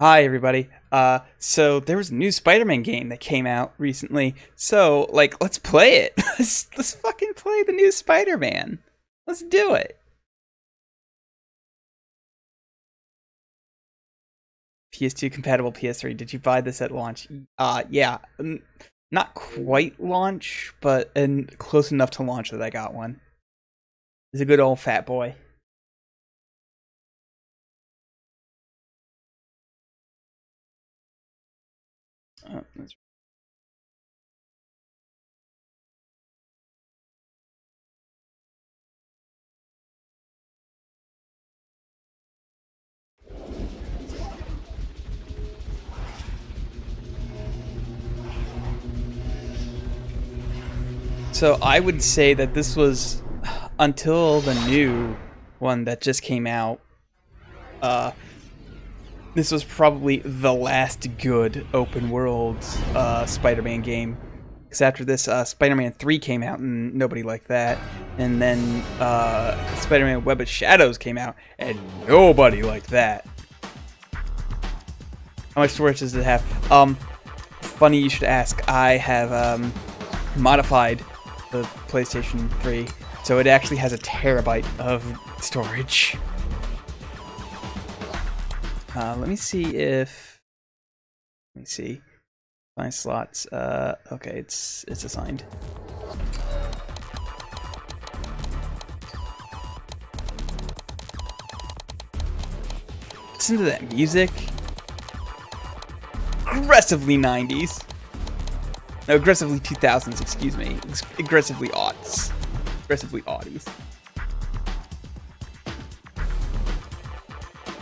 Hi everybody. So there was a new Spider-Man game that came out recently. So like, let's play it. Let's fucking play the new Spider-Man. Let's do it. PS2 compatible, PS3. Did you buy this at launch? Yeah. Not quite launch, but close enough to launch that I got one. It's a good old fat boy. Oh, that's So I would say that this was, until the new one that just came out, this was probably the last good open world Spider-Man game. Because after this, Spider-Man 3 came out and nobody liked that. And then Spider-Man Web of Shadows came out and nobody liked that. How much storage does it have? Funny you should ask. I have modified the PlayStation 3, so it actually has 1 terabyte of storage. Let me see if... Let me see. My slots. Okay, it's assigned. Listen to that music. Aggressively 90s. No, aggressively 2000s, excuse me. Aggressively aughts. Aggressively aughties.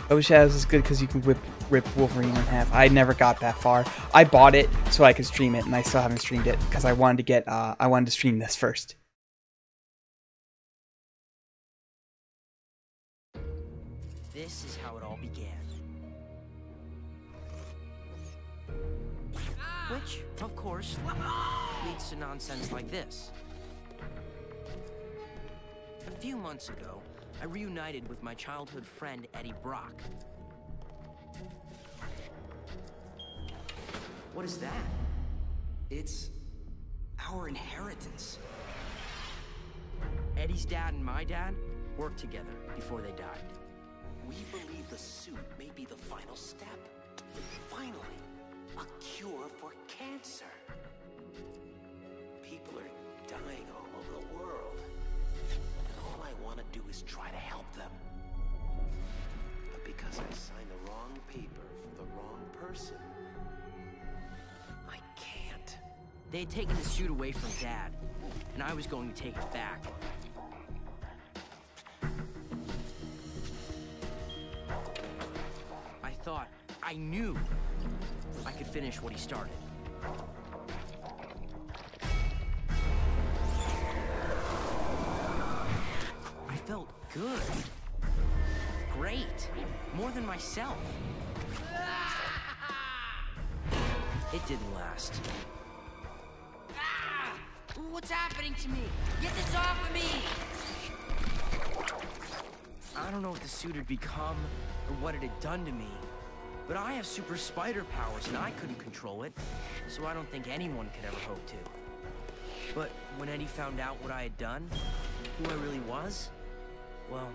Web of Shadows is good because you can rip Wolverine in half. I never got that far. I bought it so I could stream it, and I still haven't streamed it because I wanted to get I wanted to stream this first. This is how it all began. Which, of course, leads to nonsense like this. A few months ago, I reunited with my childhood friend Eddie Brock. What is that? It's our inheritance. Eddie's dad and my dad worked together before they died. We believe the suit may be the final step. Finally, a cure for cancer. People are dying all over the world. And all I want to do is try to help them. But because I signed the wrong paper for the wrong person, I can't. They had taken the suit away from Dad, and I was going to take it back. I knew I could finish what he started. I felt good. Great. More than myself. It didn't last. What's happening to me? Get this off of me! I don't know what the suit had become or what it had done to me. But I have super spider powers, and I couldn't control it, so I don't think anyone could ever hope to. But when Eddie found out what I had done, who I really was, well,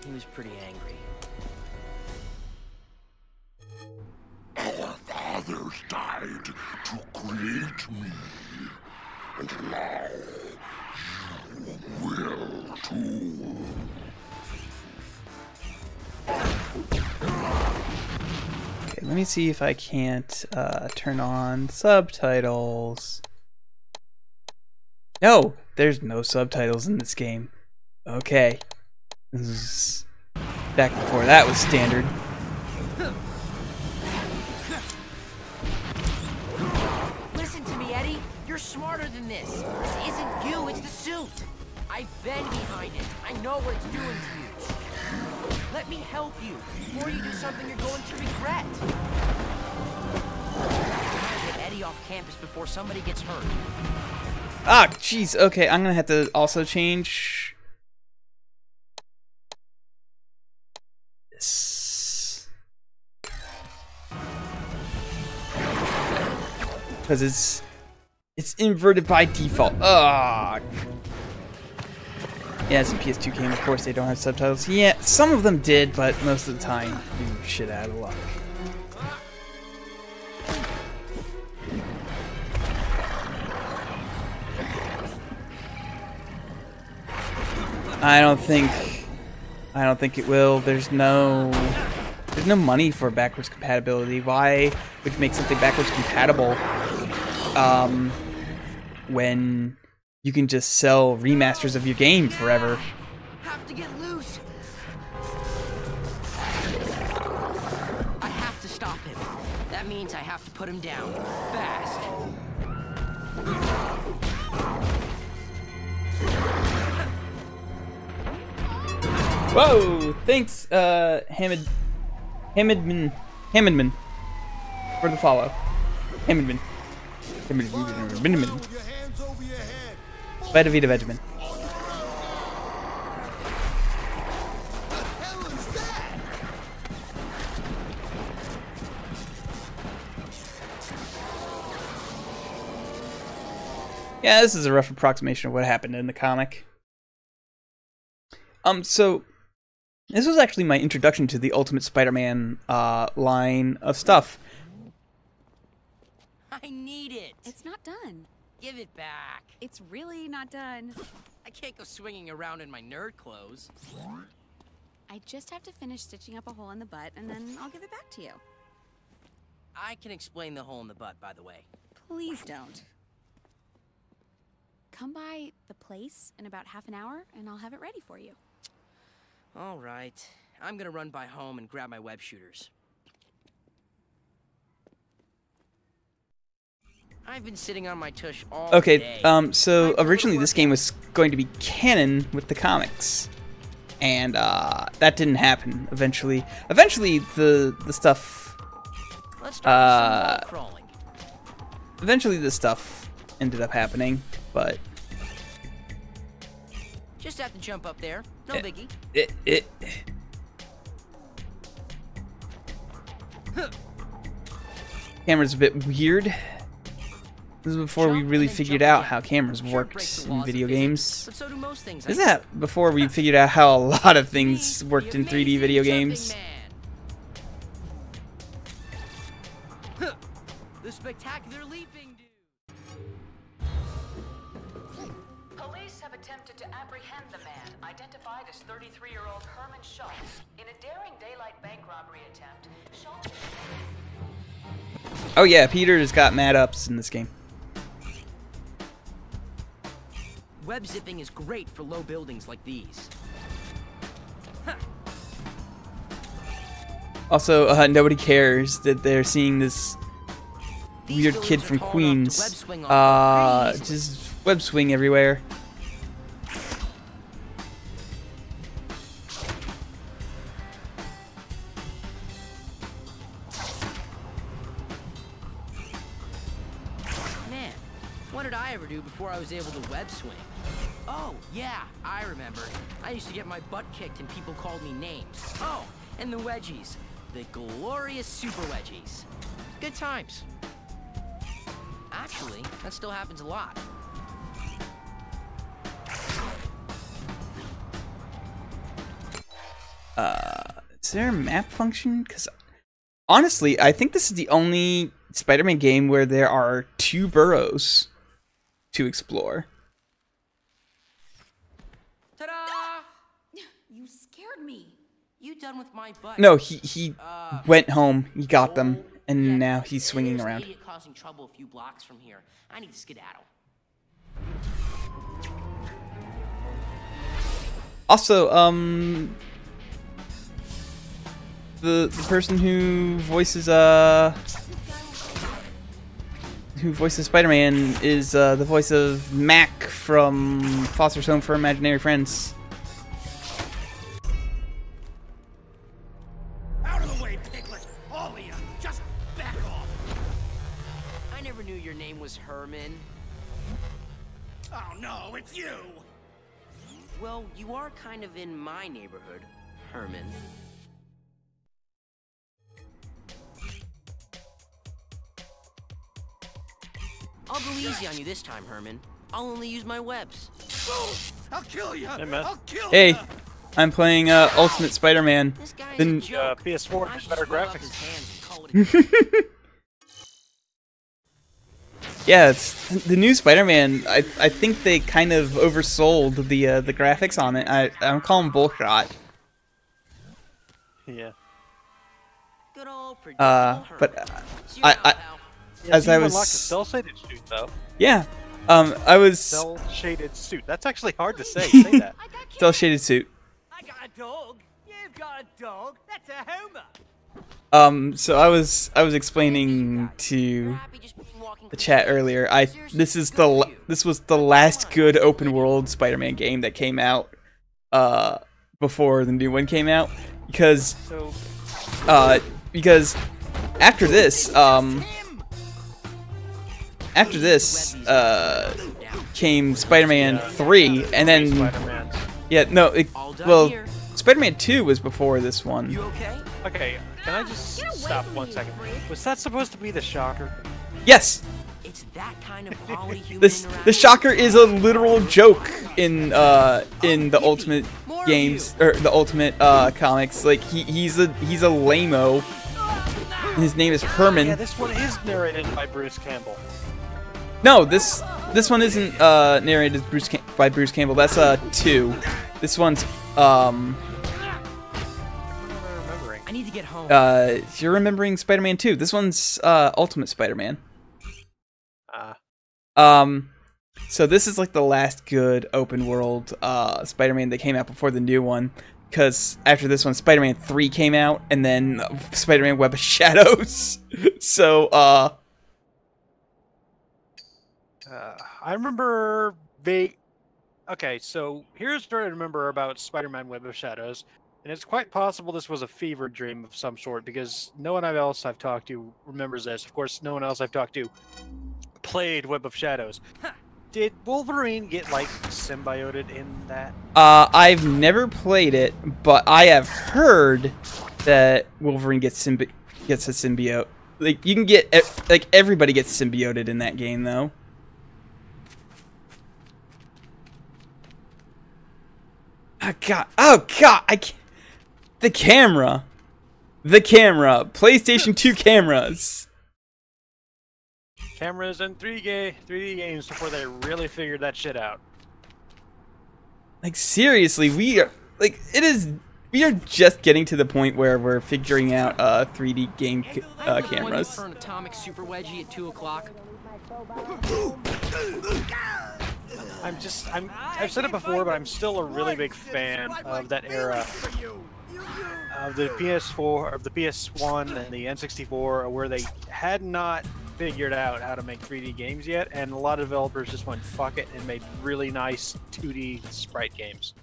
he was pretty angry. Our fathers died to create me, and now you will too. Let me see if I can't turn on subtitles. No, there's no subtitles in this game. Okay. This is back before that was standard. Listen to me, Eddie. You're smarter than this. This isn't you, it's the suit. I've been behind it. I know what it's doing to you. Let me help you before you do something you're going to regret. Get Eddie off campus before somebody gets hurt. Ah, jeez. Okay, I'm gonna have to also change this. because it's inverted by default. Ugh. Yeah, it's a PS2 game. Of course, they don't have subtitles. Yeah, some of them did, but most of the time, you shit out of luck. I don't think it will. There's no money for backwards compatibility. Why would you make something backwards compatible when you can just sell remasters of your game forever? Have to get loose. I have to stop him. That means I have to put him down fast. Whoa! Thanks, Hammondman, for the follow. Hammondman. Vita Vita Vegemin. Yeah, this is a rough approximation of what happened in the comic. So this was actually my introduction to the Ultimate Spider-Man line of stuff. I need it. It's not done. Give it back. It's really not done. I can't go swinging around in my nerd clothes. I just have to finish stitching up a hole in the butt, and then I'll give it back to you. I can explain the hole in the butt, by the way. Please don't. Come by the place in about half an hour, and I'll have it ready for you. All right. I'm gonna run by home and grab my web shooters. I've been sitting on my tush all day. Okay, so originally this game was going to be canon with the comics. And that didn't happen eventually. Eventually the stuff Let's start with some wall crawling. Eventually the stuff ended up happening, but just have to jump up there. No biggie. Camera's a bit weird. This is before we really figured out how cameras worked in video games. But so do most things. Is that before we figured out how a lot of things worked in 3D video games? The spectacular leaping dude. Police have attempted to apprehend the man, identified as 33-year-old Herman Schultz. In a daring daylight bank robbery attempt, Schultz... Oh yeah, Peter's got mad ups in this game. Web zipping is great for low buildings like these. Also, nobody cares that they're seeing this weird kid from Queens just web swing everywhere. Man, what did I ever do before I was able to web swing? Oh, yeah, I remember. I used to get my butt kicked and people called me names. Oh, and the wedgies. The glorious super wedgies. Good times. Actually, that still happens a lot. Is there a map function? Because honestly, I think this is the only Spider-Man game where there are 2 boroughs to explore. Ta-da! You scared me. You done with my butt? No, he went home, he got them, and now he's swinging There's an around. idiot causing trouble a few blocks from here. I need to skedaddle. Also, the person who voices Spider-Man is the voice of Mac from Foster's Home for Imaginary Friends. Out of the way, Piglet! All of you, just back off! I never knew your name was Herman. Oh no, it's you! Well, you are kind of in my neighborhood, Herman. I'll go easy on you this time, Herman. I'll only use my webs. I'll kill you. Hey, man. I'll kill Hey, you. I'm playing Ultimate Spider-Man. This guy's Then- a joke. PS4 I has should better just rip up graphics. his hands and call it a Yeah, it's the new Spider-Man. I think they kind of oversold the graphics on it. I'm calling bullshot. Yeah. good old predictable Herman. But It's your I- house, pal. as so I you was- unlocked a cell-shaded suit, though. yeah, I was Cell-shaded suit. That's actually hard to say. Say that. cell shaded suit. I got a dog. You've got a dog. That's a HOMA. So I was explaining to Happy just being walking the chat earlier. This was the last good open world Spider-Man game that came out before the new one came out, because So, after this came Spider-Man 3, and then Spider-Man. All done well, here. Spider-Man 2 was before this one. You okay? Okay, can I just stop 1 second? Was that supposed to be the Shocker? Yes, It's that kind of quality human the interaction. Shocker is a literal joke in the Ultimate games, or the Ultimate comics. Like he's a lame-o. His name is Herman. Yeah, this one is narrated by Bruce Campbell. No, this one isn't narrated by Bruce Campbell. That's 2. This one's What am I remembering? I need to get home. you're remembering Spider-Man 2. This one's Ultimate Spider-Man. So this is like the last good open world Spider-Man that came out before the new one, because after this one, Spider-Man 3 came out, and then Spider-Man Web of Shadows. So I remember Okay, so here's what I remember about Spider-Man Web of Shadows, and it's quite possible this was a fever dream of some sort, because no one else I've talked to remembers this. Of course, no one else I've talked to played Web of Shadows. Did Wolverine get, like, symbioted in that? I've never played it, but I have heard that Wolverine gets a symbiote. Like you can get everybody gets symbioted in that game, though. Oh god! I can't. The camera, PlayStation 2 cameras. Cameras and 3D games before they really figured that shit out. Like seriously, we are just getting to the point where we're figuring out 3D game cameras. For an atomic super wedgie at 2 o'clock. I've said it before, but I'm still a really big fan of that era of the PS4, of the PS1 and the N64, where they had not figured out how to make 3D games yet, and a lot of developers just went fuck it and made really nice 2D sprite games.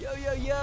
Yo,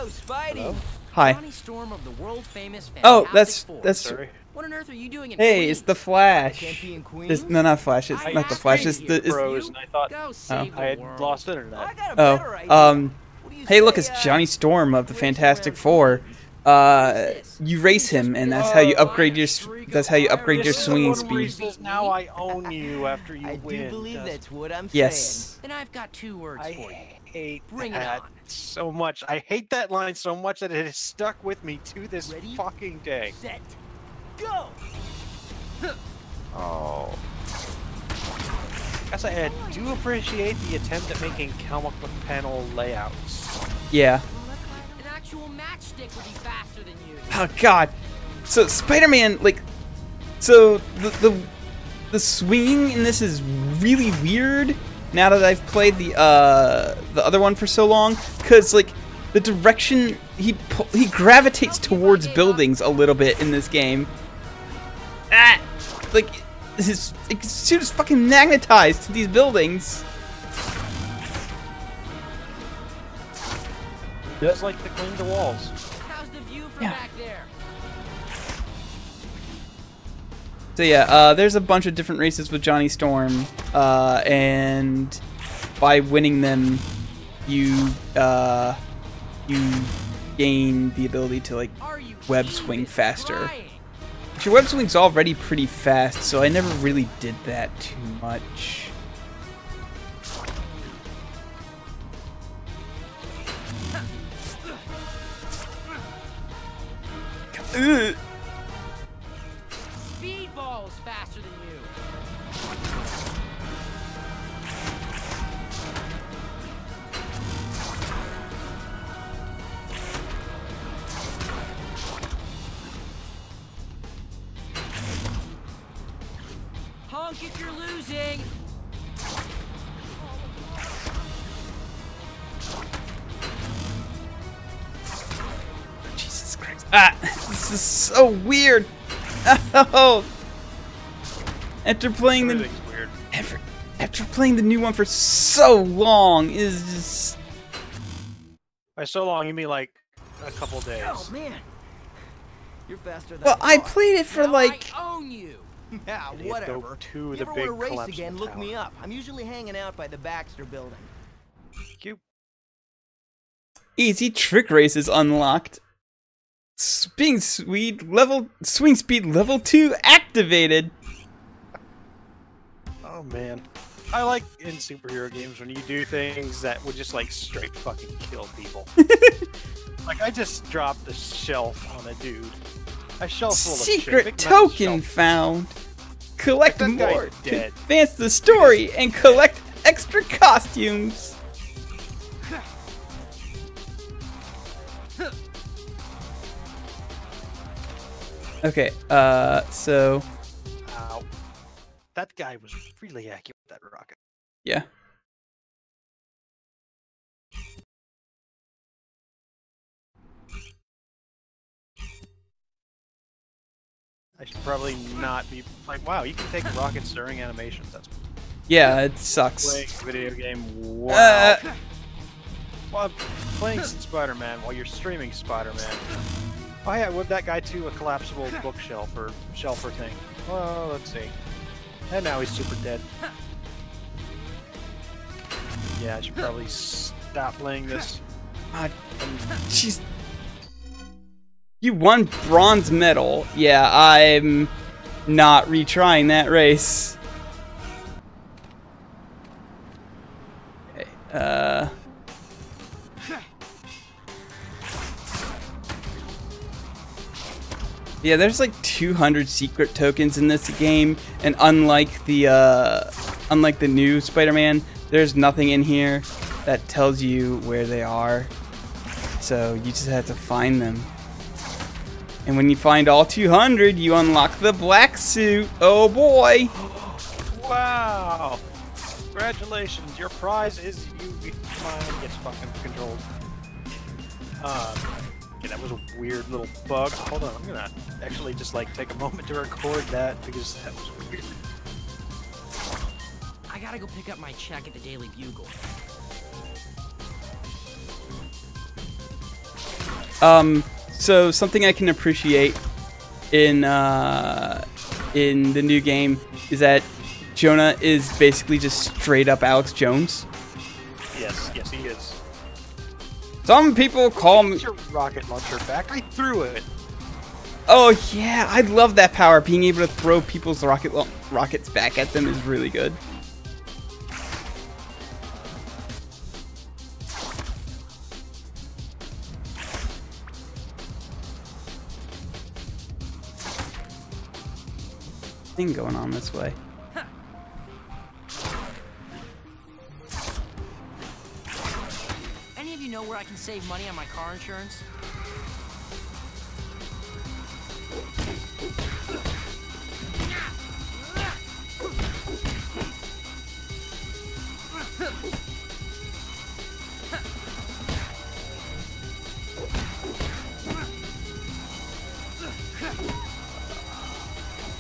Spidey. Hello? Hi. Johnny Storm of the world famous Oh, Fantastic Four. that's. Sorry. What on earth are you doing in Hey, Queens? it's the Flash. Can't be in Queens. It's, no, not Flash. It's not the Flash. It's the. It's, Froze, and I thought Go save I the had world. lost internet. I got a better idea. oh, What do you hey, look, say, it's Johnny Storm of the race Fantastic around Four. this? You race him, and that's how you upgrade your. That's how you upgrade your This is the swinging one where he speed. says, now I own you after you I do win. believe does- that's what I'm Yes. Then I've got 2 words I for you. hate Bring it that on. so much. I hate that line so much that it has stuck with me to this Ready? fucking day. Set. Go. Oh. Guess I do appreciate the attempt at making comic book panel layouts. Yeah. An actual matchstick would be faster than you. Oh God. So Spider-Man, like, so the swinging in this is really weird. Now that I've played the other one for so long, because like the direction he gravitates towards buildings a little bit in this game. Like his suit is fucking magnetized to these buildings. Just like to cling to walls. How's the view from Yeah. back there? So yeah, there's a bunch of different races with Johnny Storm, and by winning them, you gain the ability to like Are you web kidding? swing This is faster. lying. But your web swing's already pretty fast, so I never really did that too much. Ugh. Speedball's faster than you. Honk if you're losing. Jesus Christ. Ah, this is so weird. Oh. After playing the Everything's weird. after playing the new one for so long is just By so long, you mean like a couple days. Oh man, you're faster than well, I played it for Now like I own you. Yeah, You have to go whatever. to If the you ever big want to race collapsible again, look me tower. up. I'm usually hanging out by the Baxter building. Cute. easy trick races unlocked. Swing speed level 2 activated. Oh man. I like in superhero games when you do things that would just like straight fucking kill people. Like I just dropped the shelf on a dude. A shelf full of shit. Secret Big metal token shelf. found. Collect That guy's more to dead. advance the story and collect extra costumes. Okay, so Ow. That guy was really accurate with that rocket. yeah. I should probably not be like, wow, you can take rockets during animations. That's Yeah, it sucks. playing a video game. Wow. Uh, Well, I'm playing Spider-Man while you're streaming Spider-Man. Oh yeah, whip that guy to a collapsible bookshelf or shelf or thing. Well, let's see. And now he's super dead. Yeah, I should probably stop playing this. God, jeez. You won bronze medal. Yeah, I'm not retrying that race. Okay, yeah, there's like 200 secret tokens in this game, and unlike the new Spider-Man, there's nothing in here that tells you where they are. So you just have to find them. And when you find all 200, you unlock the black suit. Oh boy! Wow! Congratulations, your prize is you. Mine gets fucking controlled. Yeah, that was a weird little bug. Hold on, I'm gonna actually just like take a moment to record that because that was weird. I gotta go pick up my check at the Daily Bugle. So something I can appreciate in the new game is that Jonah is basically just straight up Alex Jones. Yes, yes, he is. Some people call me. Get your rocket launcher back. I threw it. Oh yeah, I love that power. Being able to throw people's rockets back at them is really good. Thing going on this way. Any of you know where I can save money on my car insurance?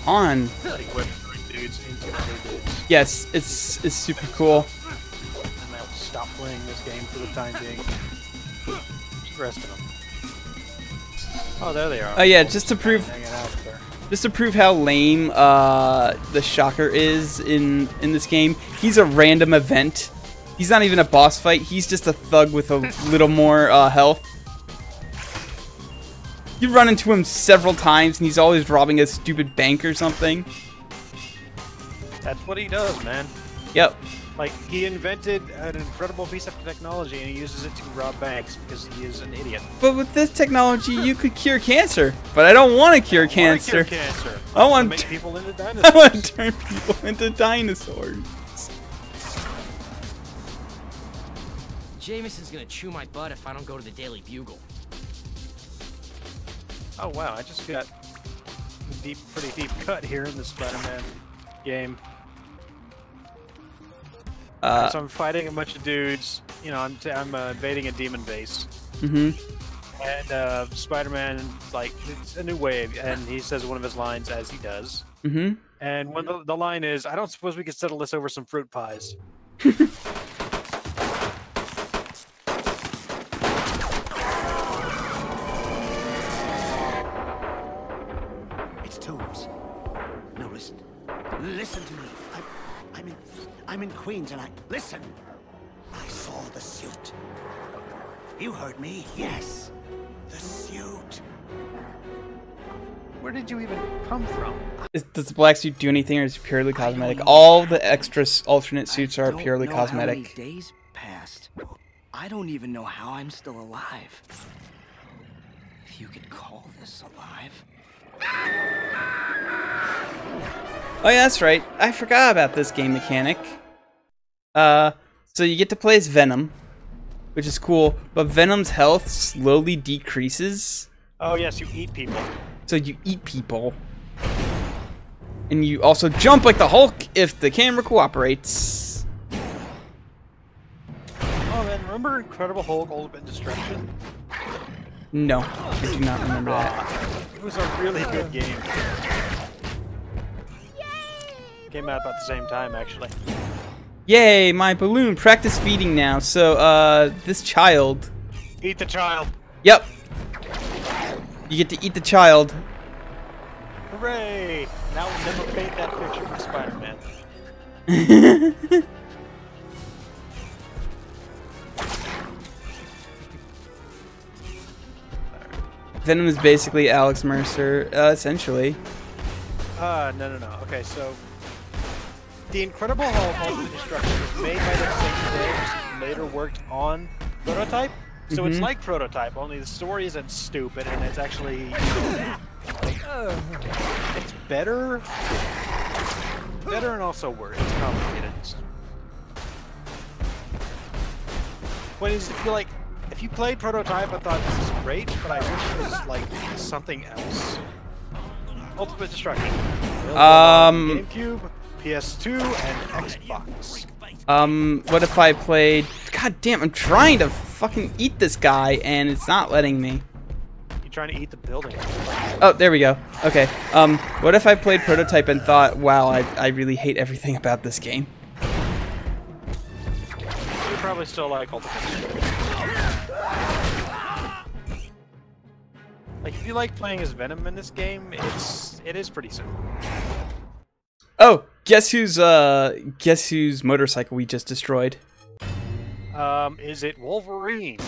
On. Like whip dudes into other dudes. Yes, it's super cool. And I'll stop playing this game for the time being. Just the rest of them. Oh, there they are. Oh yeah, just to prove Hanging out there. how lame the Shocker is in this game. He's a random event. He's not even a boss fight. He's just a thug with a little more health. You run into him several times, and he's always robbing a stupid bank or something. That's what he does, man. Yep. Like, he invented an incredible piece of technology, and he uses it to rob banks because he is an idiot. But with this technology, you could cure cancer. But I don't want to cure cancer. I want to make people into dinosaurs. I want to turn people into dinosaurs. Jameson's gonna chew my butt if I don't go to the Daily Bugle. Oh wow, I just got a pretty deep cut here in the Spider-Man game. So I'm fighting a bunch of dudes. You know, I'm invading a demon base. Mm-hmm. And Spider-Man, like, it's a new wave, and he says one of his lines as he does. Mm-hmm. And when the line is, "I don't suppose we could settle this over some fruit pies." No, listen. Listen to me. I'm in Queens, and listen. I saw the suit. You heard me. Yes, the suit. Where did you even come from? Does the black suit do anything, or is it purely cosmetic? All the extra alternate suits are purely cosmetic. How many days passed. I don't even know how I'm still alive. If you could call this alive. Oh yeah, that's right. I forgot about this game mechanic. So you get to play as Venom, which is cool, but Venom's health slowly decreases. Oh yes, you eat people. So you eat people. And you also jump like the Hulk if the camera cooperates. Oh man, remember Incredible Hulk Ultimate Destruction? No, I do not remember that. It was a really good game. Came out about the same time, actually. Yay, my balloon. Practice feeding now. So, this child. Eat the child. Yep. You get to eat the child. Hooray! Now we'll never paint that picture for Spider-Man. Venom is basically Alex Mercer, essentially. No. Okay, so the Incredible Hulk Ultimate Destruction was made by the same devs who later worked on Prototype. So it's like Prototype, only the story isn't stupid, and it's actually, it's better and also worse. It's complicated. What is if you played Prototype, I thought this is great, but I wish it was like something else. Ultimate Destruction. GameCube, PS2, and Xbox. What if I played... God damn, I'm trying to fucking eat this guy, and it's not letting me. You're trying to eat the building. Oh, there we go. Okay. What if I played Prototype and thought, wow, I really hate everything about this game? You probably still like Ultimate Destruction. Like, if you like playing as Venom in this game, it is pretty simple. Oh, guess whose motorcycle we just destroyed? Is it Wolverine's?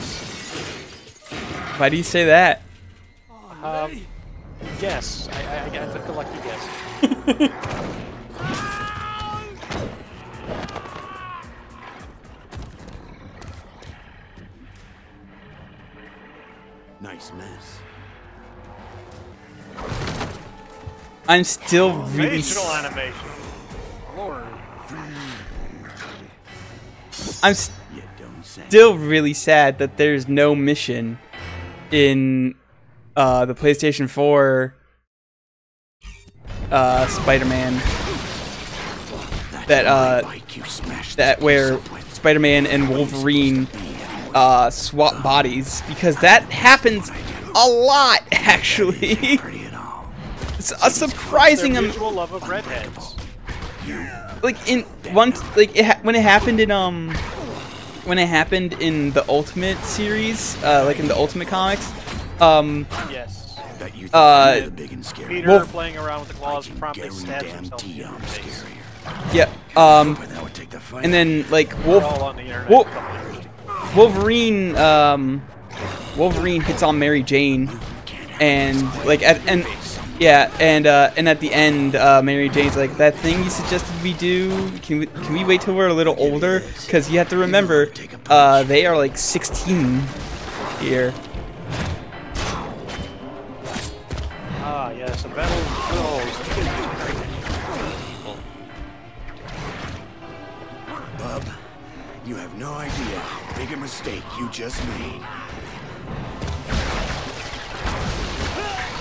Why do you say that? Guess. I took a lucky guess. Nice mess. I'm still really... Facial animation. Lord. I'm still really sad that there's no mission in the PlayStation 4 Spider-Man that where Spider-Man and Wolverine swap bodies, because that happens a lot, actually. It's a surprising mutual love of redheads. Like when it happened in the Ultimate series, like in the Ultimate comics. Yes. Peter playing around with the claws promptly stabs himself in the face. Yeah. And then like Wolverine hits on Mary Jane, and like and at the end, Mary Jane's like, that thing you suggested we do. Can we wait till we're a little older? Because you have to remember, they are like 16 here. Ah, yes, a battle Bub, you have no idea how big a mistake you just made.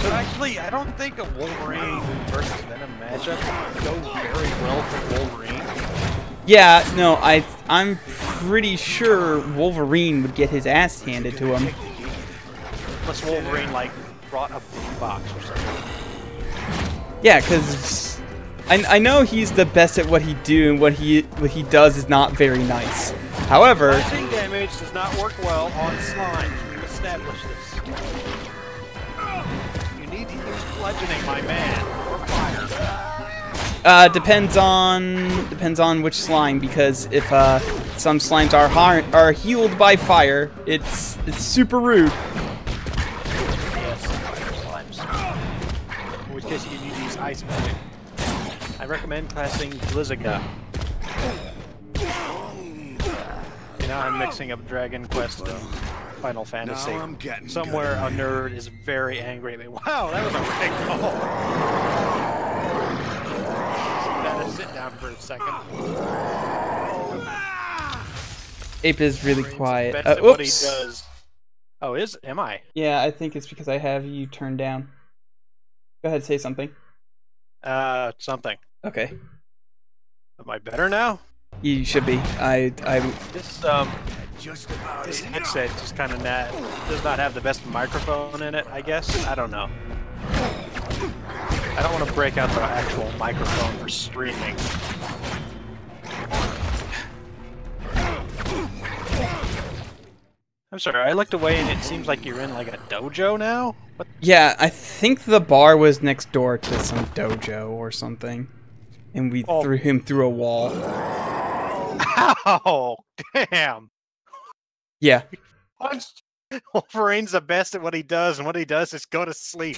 So actually, I don't think a Wolverine versus Venom matchup would go very well for Wolverine. Yeah, no, I'm pretty sure Wolverine would get his ass handed to him. Unless Wolverine, like, brought a box or something. Yeah, because I know he's the best at what he do, and what he does is not very nice. However, slashing damage does not work well on slimes. We've established this. You need to use bludgeoning, my man, or fire. depends on which slime, because if some slimes are healed by fire, it's super rude. Yes, fire slimes. In which case you need to use ice magic. I recommend classing Blizzaga. Now I'm mixing up Dragon Quest and Final Fantasy. Now I'm getting Somewhere a nerd is very angry at me. Wow, that was a big call. Gotta sit down for a second. Ape is really Brain's quiet. best at what he Oops. does. Oh, am I? Yeah, I think it's because I have you turned down. Go ahead, say something. Something. Okay. Am I better now? You should be. This just about this enough. headset just kind of does not have the best microphone in it, I guess. I don't know. I don't want to break out the actual microphone for streaming. I'm sorry, I looked away and it seems like you're in like a dojo now? What? Yeah, I think the bar was next door to some dojo or something, and we threw him through a wall. Ow! Damn! Yeah. Punched. Wolverine's the best at what he does, and what he does is go to sleep.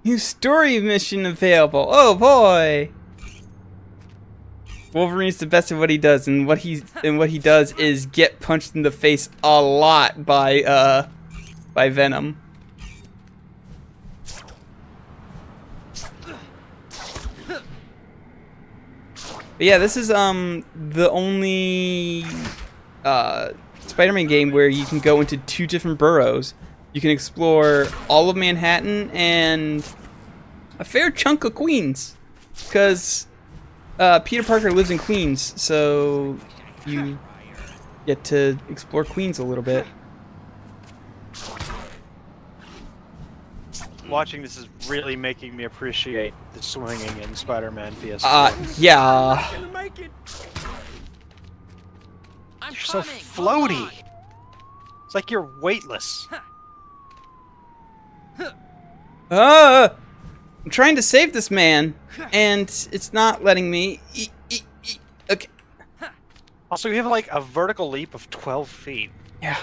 New story mission available. Oh boy! Wolverine's the best at what he does, and what he does is get punched in the face a lot by Venom. But yeah, this is the only Spider-Man game where you can go into 2 different boroughs. You can explore all of Manhattan and a fair chunk of Queens, because Peter Parker lives in Queens, so you get to explore Queens a little bit. Watching this is really making me appreciate the swinging in Spider-Man PS4. Yeah. You're so floaty. It's like you're weightless. I'm trying to save this man, and it's not letting me. Okay. Also, you have like a vertical leap of 12 feet. Yeah.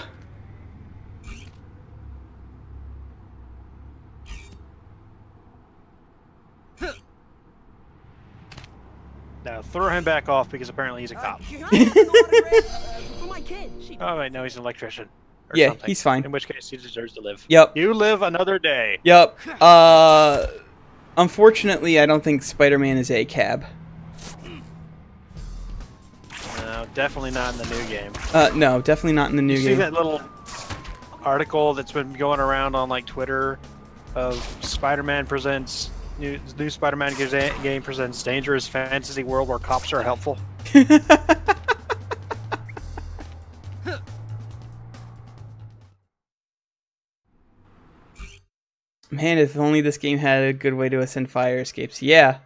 Now throw him back off because apparently he's a cop. Oh wait, no, he's an electrician. Or Yeah, something. he's fine. In which case he deserves to live. Yep. You live another day. Yep. Unfortunately, I don't think Spider-Man is a cab. No, definitely not in the new game. No, definitely not in the new You see game. that little article that's been going around on like Twitter of Spider-Man presents new Spider-Man game presents dangerous fantasy world where cops are helpful. Man, if only this game had a good way to ascend fire escapes. Yeah.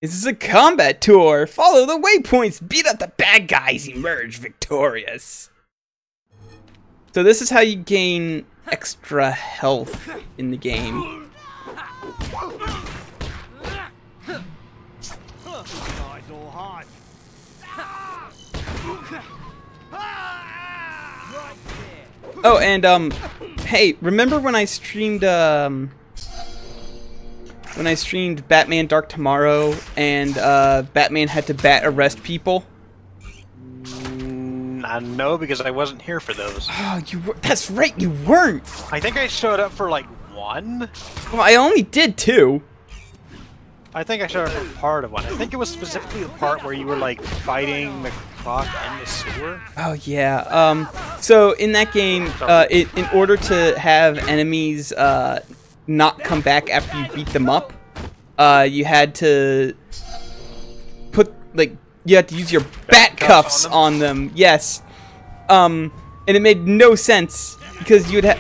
This is a combat tour. Follow the waypoints, beat up the bad guys, emerge victorious. So this is how you gain extra health in the game. Oh, and hey, remember when I streamed Batman Dark Tomorrow and Batman had to bat arrest people? I know because I wasn't here for those. Oh, you were. That's right, you weren't. I think I showed up for like one. Well, I only did 2. I think I showed up for part of one. I think it was specifically the part where you were like fighting the clock in the sewer. Oh yeah. So in that game, in order to have enemies not come back after you beat them up, you had to you had to use your bat cuffs on them. Yes. And it made no sense because you'd have,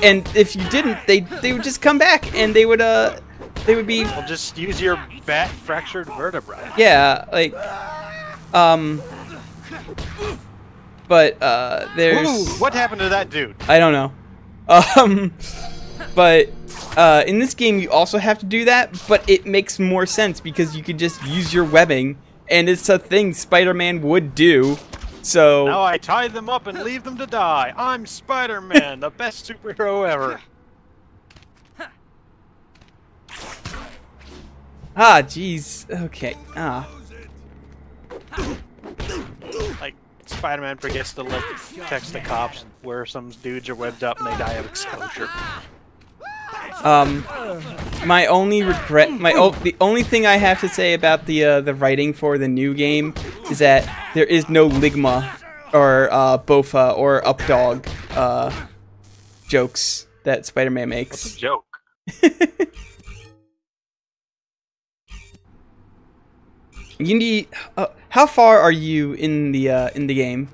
and if you didn't, they would just come back and they would be. Well, just use your bat fractured vertebrae. Yeah, like, but there's. Ooh, what happened to that dude? I don't know. But in this game you also have to do that, but it makes more sense because you could just use your webbing, and it's a thing Spider-Man would do. So now I tie them up and leave them to die. I'm Spider-Man, the best superhero ever. Ah, jeez. Okay. Like, Spider-Man forgets to text the cops where some dudes are webbed up and they die of exposure. My only regret, the only thing I have to say about the writing for the new game is that there is no Ligma or Bofa or Updog jokes that Spider-Man makes. What's a joke? You need. How far are you in the game?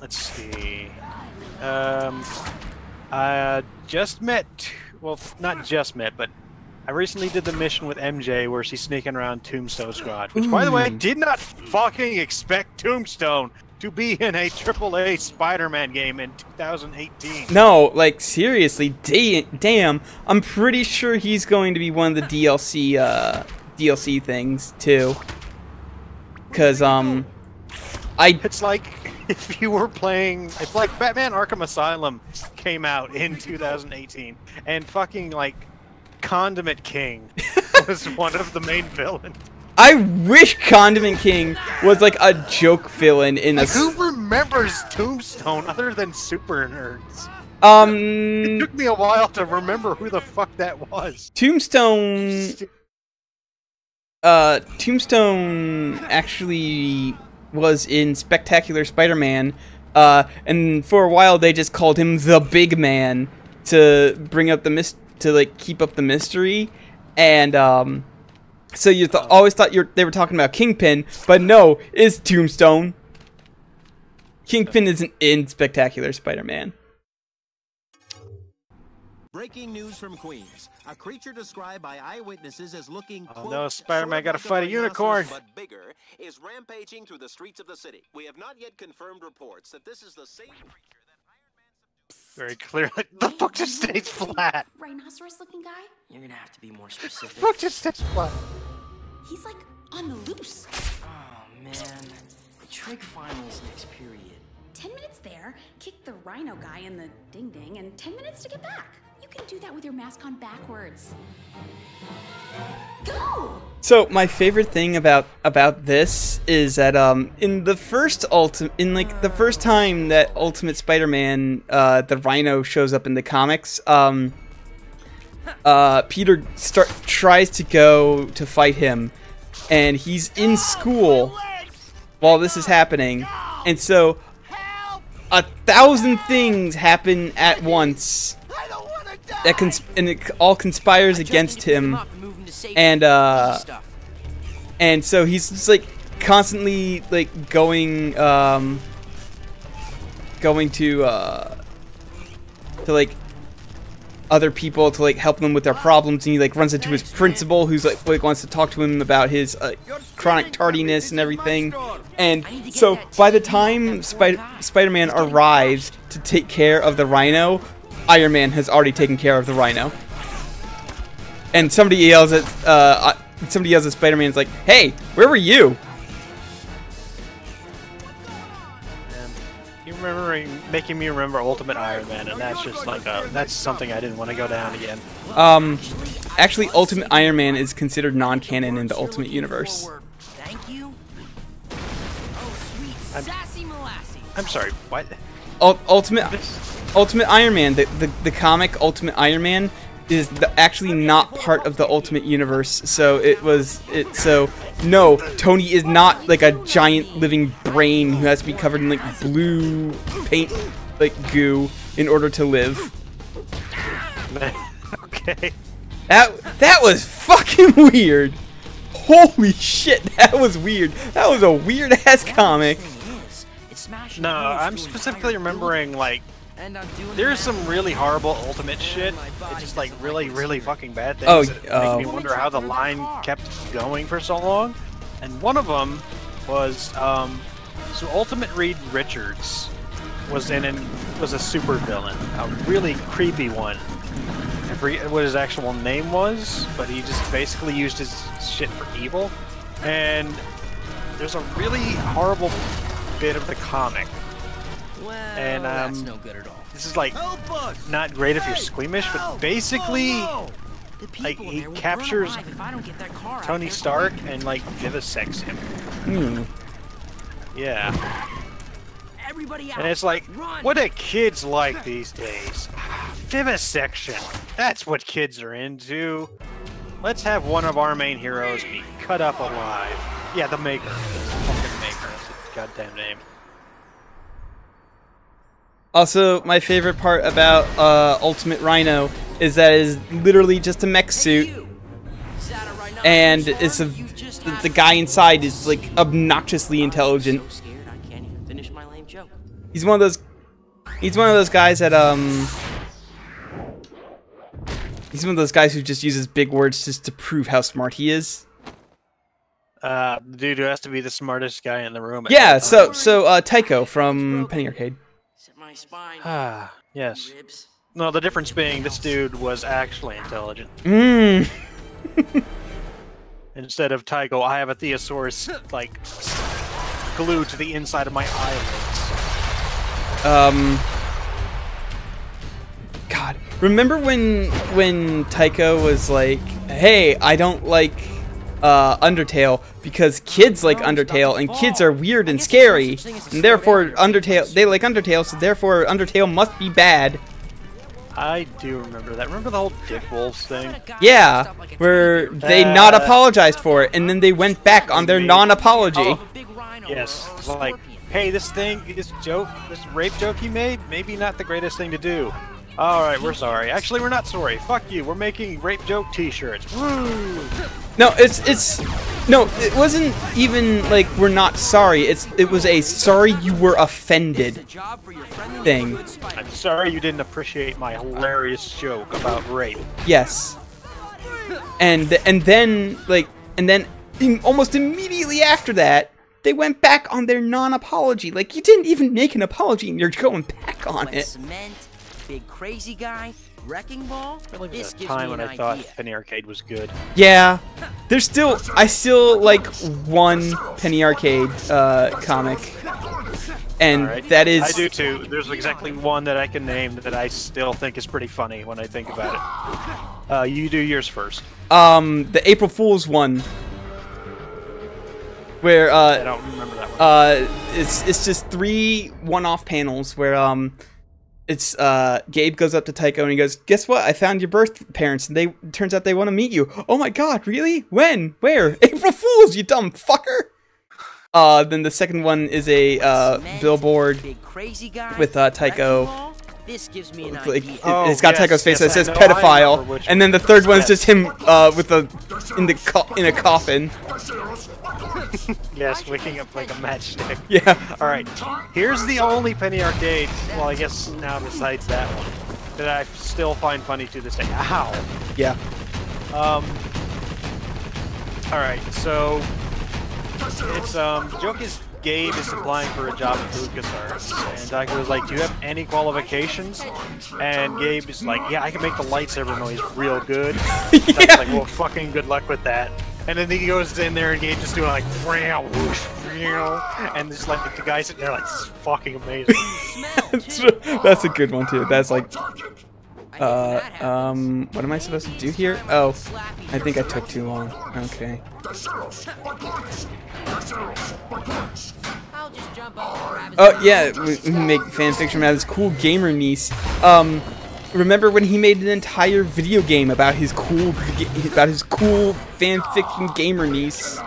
Let's see. I just met. Well, not just met, but I recently did the mission with MJ where she's sneaking around Tombstone Squad. Which, by the way, I did not fucking expect Tombstone to be in a AAA Spider-Man game in 2018. No, like seriously, damn. I'm pretty sure he's going to be one of the DLC things too. Cause it's like if you were playing, it's like Batman Arkham Asylum came out in 2018 and fucking like Condiment King was one of the main villains. I wish Condiment King was like a joke villain in a. Who remembers Tombstone other than super nerds? It took me a while to remember who the fuck that was. Tombstone actually was in Spectacular Spider-Man, and for a while they just called him the Big Man to bring up the keep up the mystery, and so you always thought they were talking about Kingpin, but no, it's Tombstone. Kingpin isn't in Spectacular Spider-Man. Breaking news from Queens. A creature described by eyewitnesses as looking, oh no, Spider-Man gotta fight a unicorn. But bigger, is rampaging through the streets of the city. We have not yet confirmed reports that this is the same creature that Iron Man very clearly. The fuck just stays flat. Rhinoceros-looking guy? You're gonna have to be more specific. Fuck just stays flat. He's like on the loose. Oh man, the trig finals next period. 10 minutes there, kick the rhino guy in the ding-ding, and 10 minutes to get back. You can do that with your mask on backwards. Go! So my favorite thing about this is that in the first the first time that Ultimate Spider-Man the Rhino shows up in the comics, Peter tries to go to fight him, and he's in school while this is happening, and so 1,000 things happen at once. And it all conspires against him, and so he's just like constantly like going to like other people to like help them with their problems, and he like runs into his principal who's like wants to talk to him about his chronic tardiness and everything. And so by the time Spider-Man arrives to take care of the Rhino, Iron Man has already taken care of the Rhino. And somebody yells at Spider-Man's like, "Hey, where were you?" making me remember Ultimate Iron Man, and that's just like that's something I didn't want to go down again. Actually, Ultimate Iron Man is considered non-canon in the Ultimate Universe. Thank you. Oh, sweet sassy molassy. I'm sorry, what? Ultimate Iron Man, the comic Ultimate Iron Man is actually not part of the Ultimate Universe. So no, Tony is not like a giant living brain who has to be covered in like blue paint, like goo, in order to live. Okay. That was fucking weird. Holy shit, that was weird. That was a weird ass comic. No, I'm specifically remembering like there's some really horrible Ultimate shit. It's just like really, really fucking bad things. That make me wonder how the line kept going for so long. And one of them was so Ultimate Reed Richards was a super villain, a really creepy one. I forget what his actual name was, but he just basically used his shit for evil. And there's a really horrible bit of the comic. Well, and that's no good at all. This is like not great if you're squeamish, but basically like he captures Tony Stark and like vivisects him. Yeah. And it's like, what do kids like these days? Vivisection. That's what kids are into. Let's have one of our main heroes be cut up alive. Yeah, the Maker. Fucking Maker. That's his goddamn name. Also, my favorite part about Ultimate Rhino is that it is literally just a mech suit, and it's the guy inside is like obnoxiously intelligent. He's one of those. He's one of those guys that He's one of those guys who just uses big words just to prove how smart he is. The dude who has to be the smartest guy in the room. Yeah. So Tycho from Penny Arcade. Ah, yes. No, the difference being this dude was actually intelligent. Instead of Tycho, I have a Theosaurus, like, glued to the inside of my eyelids. God, remember when Tycho was like, hey, I don't like Undertale because kids like Undertale and kids are weird and scary, and therefore they like Undertale, so therefore Undertale must be bad. I do remember that. Remember the whole Dick Wolves thing? Yeah, where they not apologized for it, and then they went back on their non-apology. Yes, it's like, hey, this rape joke he made, maybe not the greatest thing to do. Alright, we're sorry. Actually, we're not sorry. Fuck you. We're making rape joke t-shirts. Woo! No, no, it wasn't even like we're not sorry. It was a sorry you were offended thing. I'm sorry you didn't appreciate my hilarious joke about rape. Yes. And then almost immediately after that, they went back on their non-apology. Like, you didn't even make an apology and you're going back on it. Big crazy guy, wrecking ball. This gives time when I thought Penny Arcade was good. Yeah, I still like one Penny Arcade comic, and that is. I do too. There's exactly one that I can name that I still think is pretty funny when I think about it. You do yours first. The April Fool's one, where I don't remember that one. It's just 3 one-off panels where it's Gabe goes up to Tycho and he goes, guess what? I found your birth parents and turns out they want to meet you. Oh my god, really? When? Where? April Fools, you dumb fucker! Then the second one is a billboard with Tycho. This gives me an idea. It's got Tycho's face that says pedophile, and then the third one is just him in a coffin. Yes, waking up like a matchstick. Yeah. Alright, here's the only Penny Arcade, well I guess now besides that one, that I still find funny to this day. Ow! Yeah. Alright, so it's the joke is Gabe is applying for a job at LucasArts, and Tycho was like, do you have any qualifications? And Gabe is like, yeah, I can make the lightsaber noise real good. That's like, well, fucking good luck with that. And then he goes in there and Gabe just doing like, whoosh, and just like the guy sitting there like, this is fucking amazing. That's a good one too. That's like, what am I supposed to do here? Oh, I think I took too long. Okay. Oh yeah, we make fan fiction about his cool gamer niece. Remember when he made an entire video game about his cool fan fiction gamer niece?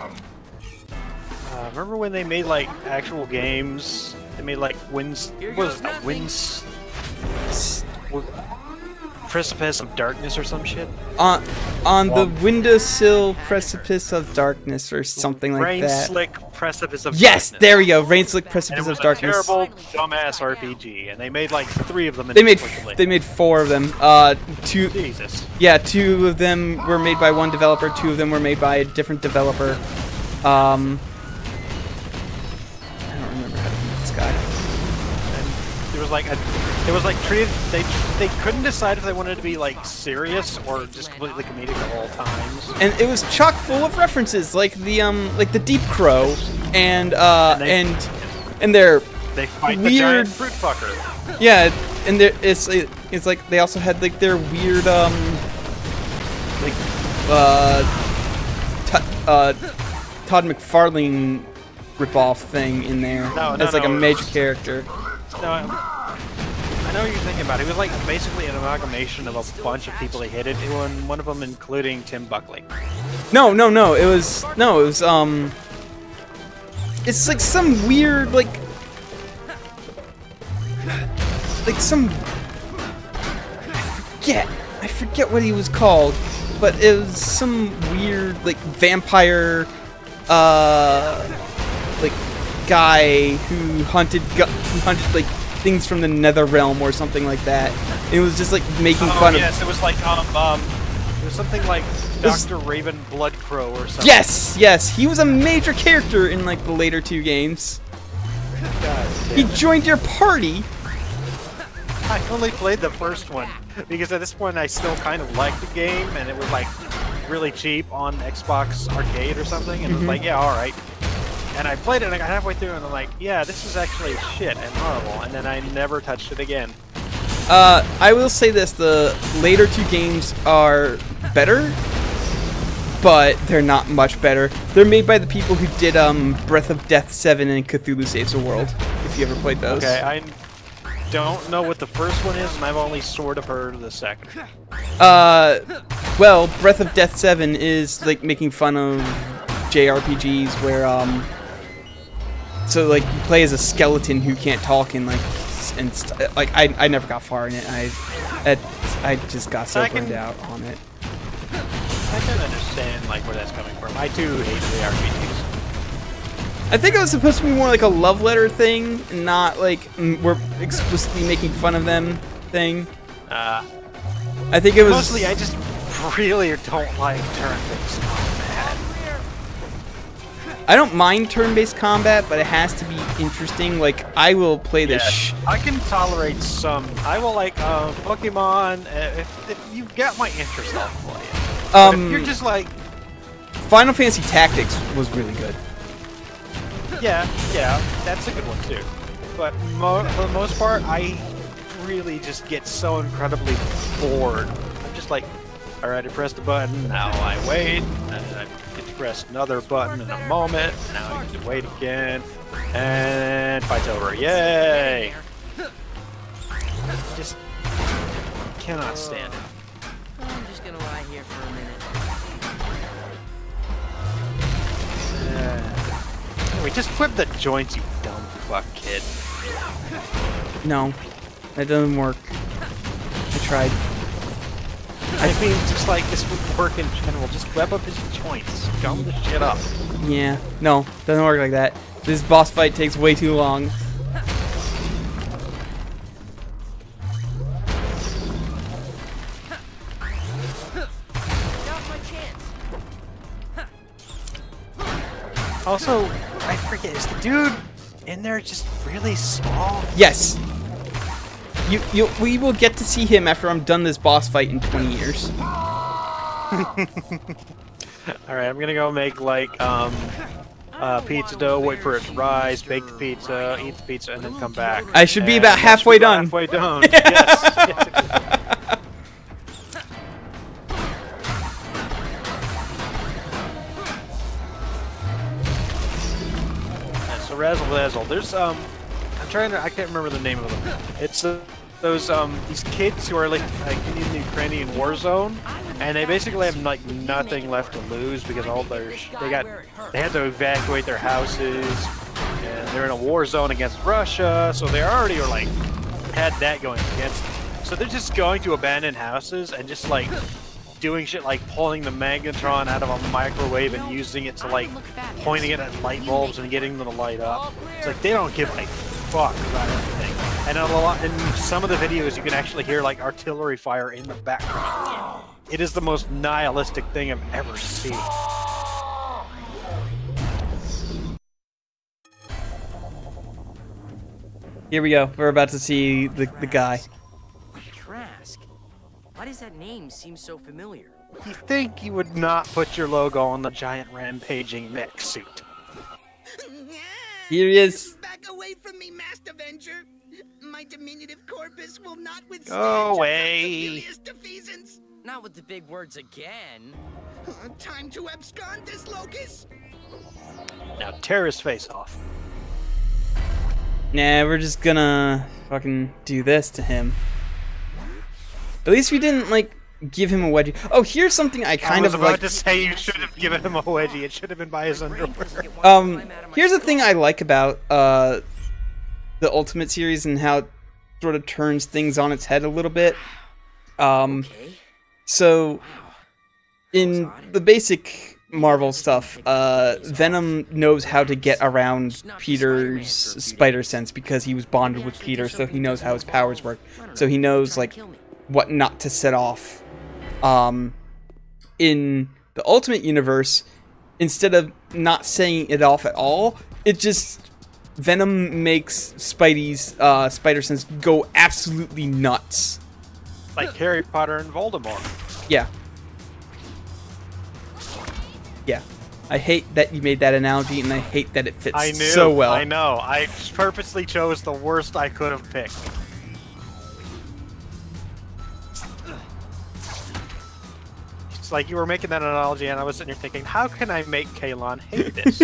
Remember when they made like actual games? They made like Precipice of Darkness or some shit? On the windowsill precipice of darkness or something like Rain that. Slick Precipice of Yes, Darkness. there we go. Rain Slick Precipice And it was of Darkness. a terrible, dumbass RPG, and they made like 3 of them. They made inexplicably. 4 of them. Two. Jesus. Yeah, 2 of them were made by one developer. 2 of them were made by a different developer. I don't remember how to beat this guy. And it was like treated. They couldn't decide if they wanted to be like serious or just completely comedic at all times. And it was chock full of references, like the Deep Crow, and their They fight weird the giant fruit fucker. Yeah, and there it's like they also had like their weird Todd McFarlane ripoff thing in there. As like a major character. No, I know what you're thinking about. It was like basically an amalgamation of a bunch of people they hated, and one of them including Tim Buckley. No. It was it's like some weird some I forget what he was called, but it was some weird like vampire like guy who hunted like things from the Nether Realm or something like that. It was just like making fun of. Yes, it was like it was something like Dr. Raven Bloodcrow or something. Yes, he was a major character in like the later 2 games. He joined your party. I only played the first one because at this point I still kind of liked the game, and it was like really cheap on Xbox Arcade or something, and it was like, yeah, all right. And I played it, and I got halfway through, and I'm like, yeah, this is actually shit and horrible, and then I never touched it again. I will say this, the later 2 games are better, but they're not much better. They're made by the people who did Breath of Death 7 and Cthulhu Saves the World, if you ever played those. Okay, I don't know what the first one is, and I've only sort of heard of the second. Well, Breath of Death 7 is like making fun of JRPGs where so like you play as a skeleton who can't talk and like I never got far in it. I just got so burned out on it. I can understand like where that's coming from. I too hate JRPGs. I think it was supposed to be more like a love letter thing, not like we're explicitly making fun of them thing. I think it was mostly I just really don't like turn-based combat. I don't mind turn-based combat, but it has to be interesting. Like, I will play this. I can tolerate some. I will like Pokemon. If you get my interest, I'll play it. But if you're just like Final Fantasy Tactics was really good. Yeah, that's a good one too. But for the most part, I really just get so incredibly bored. I'm just like, all right, I pressed the button. Now I wait, and I get to press another button in a moment. Now I get to wait again, and fight's over. Yay! Just cannot stand it. I'm just gonna lie here for a minute. Wait, just whip the joints, you dumb fuck kid. No, that doesn't work. I tried. I mean, just like this would work in general. Just web up his joints. Gum the shit up. Yeah, no, doesn't work like that. This boss fight takes way too long. Also, I forget, is the dude in there just really small? Yes. We will get to see him after I'm done this boss fight in 20 years. Alright, I'm gonna go make like, pizza dough, wait for it to rise, bake the pizza, eat the pizza, and then come back. I should be And about that halfway should be done. Halfway done. Yes. So razzle dazzle. There's I'm I can't remember the name of them. It's those these kids who are like in the Ukrainian war zone, and they basically have like nothing left to lose because all they had to evacuate their houses, and they're in a war zone against Russia, so they already are like had that going against them. So they're just going to abandoned houses and just like doing shit like pulling the magnetron out of a microwave and using it to like pointing it at light bulbs and getting them to light up. It's like they don't give a fuck about anything. And in some of the videos you can actually hear like artillery fire in the background. It is the most nihilistic thing I've ever seen. Here we go. We're about to see the guy. Trask. Why does that name seem so familiar? You think you would not put your logo on the giant rampaging mech suit? Here he is. Back away from me, Master Avenger. My diminutive corpus will not withstand Go your away. punctilious defeasance. Not with the big words again. Time to abscond this locus. Now tear his face off. Nah, we're just gonna fucking do this to him. At least we didn't, like, give him a wedgie. Oh, here's something I kind of like. I was about to say you should have given him a wedgie. It should have been by his underwear. Here's the thing I like about the Ultimate series and how it sort of turns things on its head a little bit. So in the basic Marvel stuff, Venom knows how to get around Peter's spider sense because he was bonded with Peter, so he knows how his powers work. So he knows, like, what not to set off. In the Ultimate Universe, instead of not setting it off at all, it just Venom makes Spidey's spider sense go absolutely nuts. Like Harry Potter and Voldemort. Yeah. Yeah. I hate that you made that analogy, and I hate that it fits so well. I know. I purposely chose the worst I could have picked. It's like you were making that analogy, and I was sitting here thinking, how can I make Kalon hate this?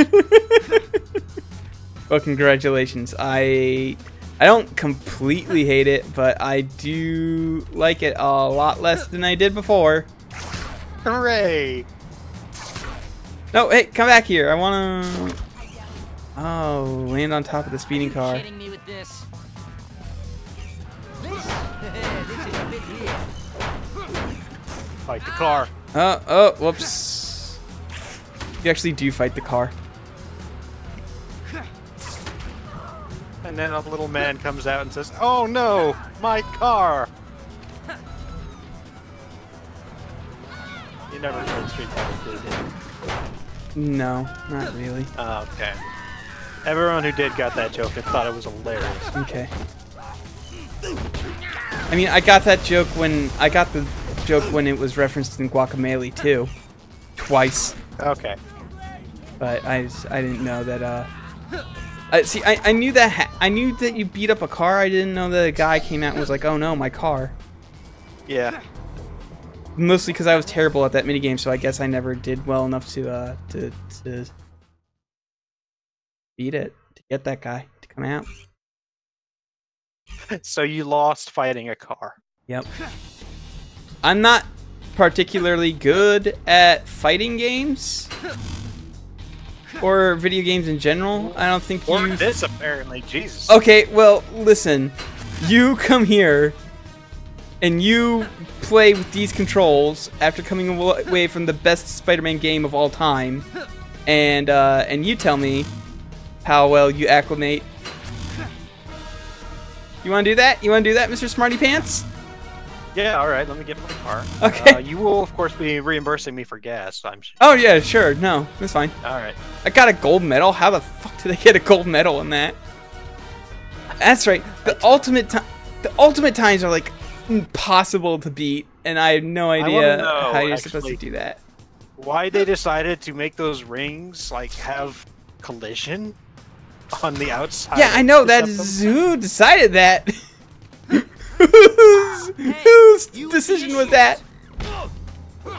Well, congratulations. I don't completely hate it, but I do like it a lot less than I did before. Hooray! No, hey, come back here. I wanna... Oh, land on top of the speeding car. Kidding me with this? This is a bit weird. Fight the car. Oh, whoops. You actually do fight the car. And then a little man comes out and says, "Oh no, my car!" You never played Street Fighter 2, did you? No, not really. Oh, okay. Everyone who did got that joke and thought it was hilarious. Okay. I mean, I got that joke when... I got the joke when it was referenced in Guacamelee, too. Twice. Okay. But I didn't know that, see, I knew that I knew that you beat up a car. I didn't know that a guy came out and was like, "Oh no, my car." Yeah. Mostly because I was terrible at that minigame, so I guess I never did well enough to beat it, to get that guy to come out. So you lost fighting a car. Yep. I'm not particularly good at fighting games. Or video games in general. I don't think you... Or this, apparently. Jesus. Okay, well, listen. You come here, and you play with these controls after coming away from the best Spider-Man game of all time, and you tell me how well you acclimate. You want to do that? You want to do that, Mr. Smarty Pants? Yeah, alright, let me get my car. Okay. You will, of course, be reimbursing me for gas, I'm sure. Oh, yeah, sure. No, that's fine. Alright. I got a gold medal. How the fuck did I get a gold medal in that? That's right. The ultimate times are, like, impossible to beat, and I have no idea how you're supposed to do that. Why they decided to make those rings, like, have collision on the outside. Yeah, I know of that them. is who decided that. Whose decision was that?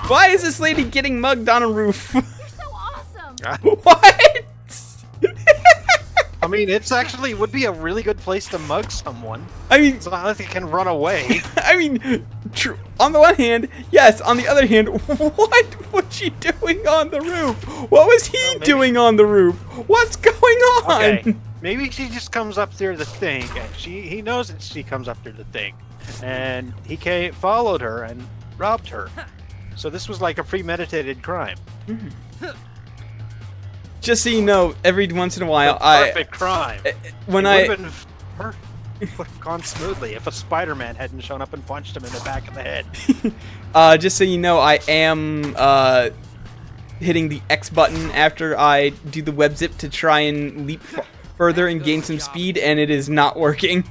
Why is this lady getting mugged on a roof? You're so awesome. What? I mean, it's actually would be a really good place to mug someone. I mean, It's not like they can run away. I mean, true. On the one hand, yes. On the other hand, what was she doing on the roof? What was he maybe- doing on the roof? What's going on? Okay, maybe she just comes up through the thing, and he knows that she comes up through the thing, and he followed her and robbed her. So this was like a premeditated crime. Just so you know, every once in a while, Perfect crime. when It I would have gone smoothly if a Spider-Man hadn't shown up and punched him in the back of the head. just so you know, I am hitting the X button after I do the web zip to try and leap further and gain some speed, and it is not working.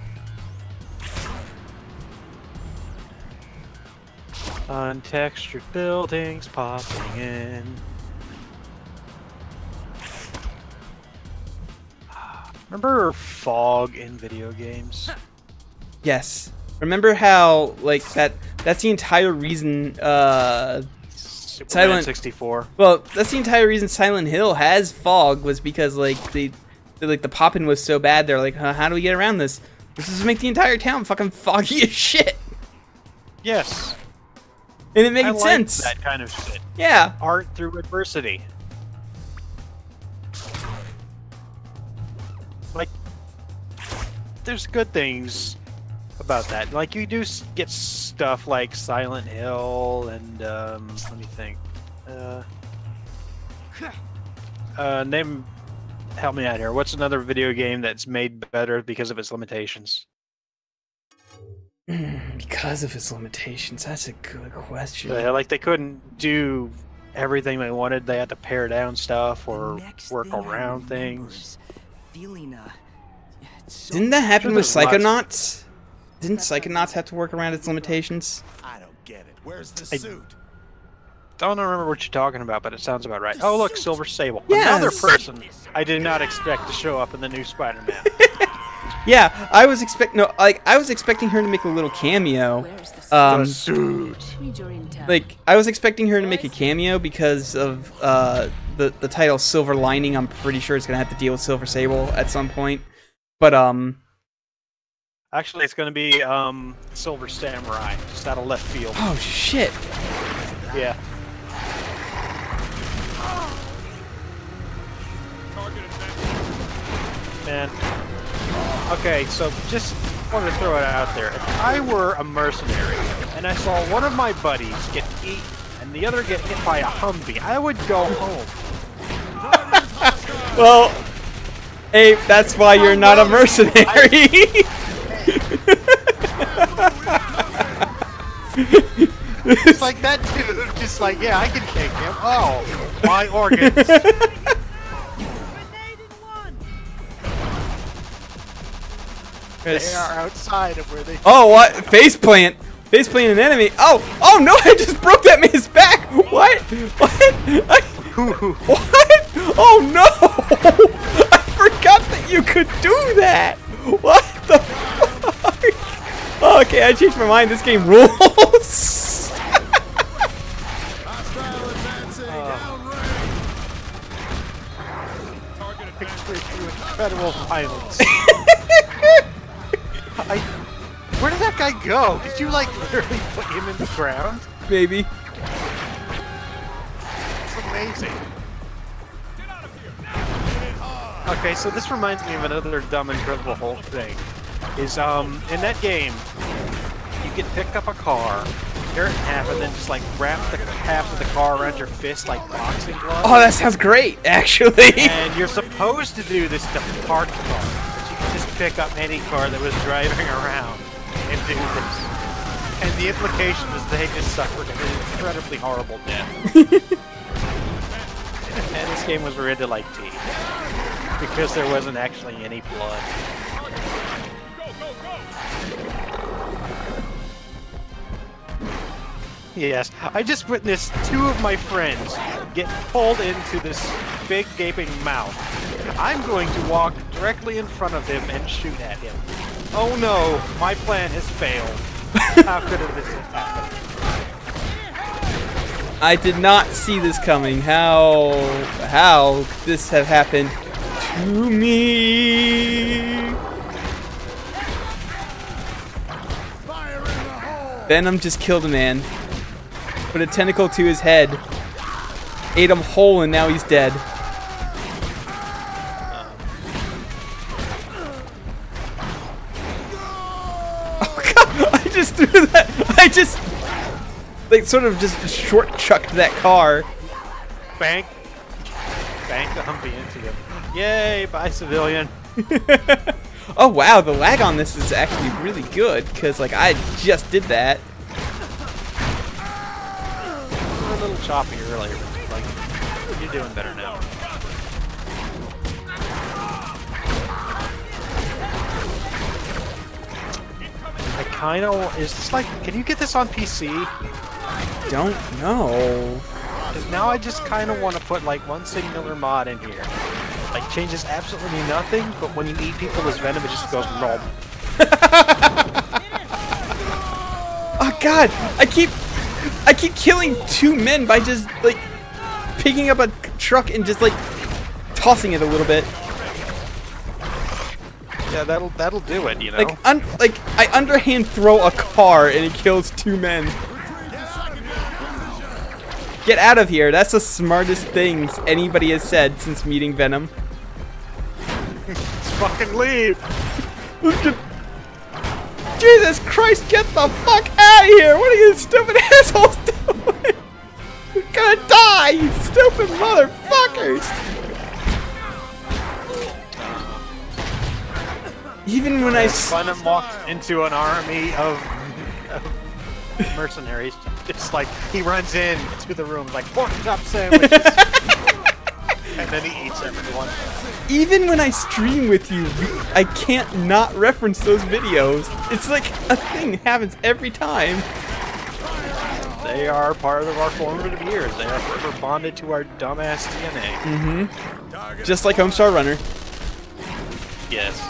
Untextured buildings popping in. Remember fog in video games? Yes. Remember how, like, that's the entire reason, Superman Silent- 64. well, that's the entire reason Silent Hill has fog, was because, like, the popping was so bad, they're like, how do we get around this? This is make the entire town fucking foggy as shit. Yes. And it made I like sense. that kind of shit. Yeah. Art through adversity. Like, there's good things about that. Like, you do get stuff like Silent Hill and, let me think. Help me out here. What's another video game that's made better because of its limitations? Because of its limitations, that's a good question. Like, they couldn't do everything they wanted. They had to pare down stuff or Next work thing I around remember things. is feeling, so Didn't that happen Sure with there's lots- Psychonauts? Didn't Psychonauts have to work around its limitations? I don't get it. Where's the I- suit? Don't remember what you're talking about, but it sounds about right. Oh, look, Silver Sable. Yes! Another person I did not expect to show up in the new Spider-Man. Yeah, I was expecting her to make a little cameo. Where's the The suit. Read your intel. Like, I was expecting her to make a cameo because of the title Silver Lining. I'm pretty sure it's gonna have to deal with Silver Sable at some point. But Actually, it's going to be Silver Samurai, just out of left field. oh shit. Yeah. Man. Okay, so just wanted to throw it out there. If I were a mercenary and I saw one of my buddies get eaten and the other get hit by a Humvee, I would go home. Well, Abe, that's why you're not a mercenary. It's like that dude, just like, yeah, I can kick him. Oh, my organs. They are outside of where they. Oh, what? Faceplant. Faceplant an enemy. Oh no, I just broke that man's back. What? What? What? Oh no! I forgot that you could do that. What the fuck? Oh, okay, I changed my mind. This game rules. Incredible violence. Where did that guy go? Did you like literally put him in the ground? Maybe. It's amazing. Okay, so this reminds me of another dumb Incredible Hulk thing. Is in that game, you can pick up a car, tear it in half, and then just like wrap the half of the car around your fist like boxing gloves. Oh, that sounds great, actually. And you're supposed to do this to parked cars, but you can just pick up any car that was driving around and do this. And the implication is they just suffered an incredibly horrible death. And this game was rated like T. Because there wasn't actually any blood. Yes, I just witnessed two of my friends get pulled into this big gaping mouth I'm going to walk directly in front of him and shoot at him. Oh no, my plan has failed. How could this have happened? I did not see this coming. How could this have happened to me? Venom just killed a man. Put a tentacle to his head. Ate him whole and now he's dead. Oh god! I just threw that. I just like sort of just short chucked that car. Bank the Humvee into him. Yay! Bye, civilian. Oh wow, the lag on this is actually really good because like I just did that. You were a little choppy earlier, but like you're doing better now. I kind of is this like? Can you get this on PC? Don't know. 'Cause now I just kind of want to put like one singular mod in here. Like changes absolutely nothing, but when you eat people as Venom, it just goes rob. Oh god, I keep killing two men by just like picking up a truck and just like tossing it a little bit. Yeah, that'll do it, you know. Like I underhand throw a car and it kills two men. Get out of here. That's the smartest things anybody has said since meeting Venom. Let's fucking leave. Jesus Christ, get the fuck out of here! What are you stupid assholes doing? You're gonna die, you stupid motherfuckers! Even when I Venom walked into an army of mercenaries, just like he runs in to the room like pork chop sandwiches, and then he eats everyone. Even when I stream with you, I can't not reference those videos. It's like a thing that happens every time. They are part of our formative years. They are forever bonded to our dumbass DNA. Mm-hmm. Just like Homestar Runner. Yes.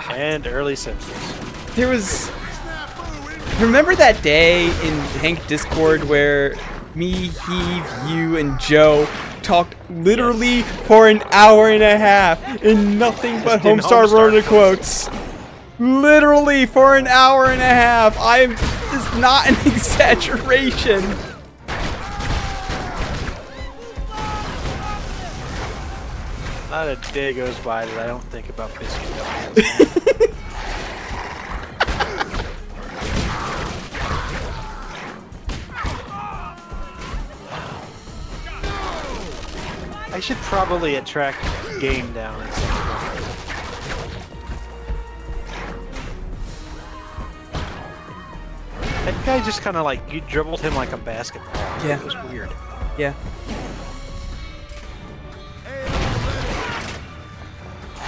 And early Simpsons. There was... Remember that day in Hank Discord where me, Heave, you, and Joe talked literally for an hour and a half in nothing but Homestar Runner quotes? Literally for an hour and a half. It's not an exaggeration. Not a day goes by that I don't think about biscuit donuts. I should probably attract game down at some point. That guy just kind of like, you dribbled him like a basketball. Yeah. It was weird. Yeah.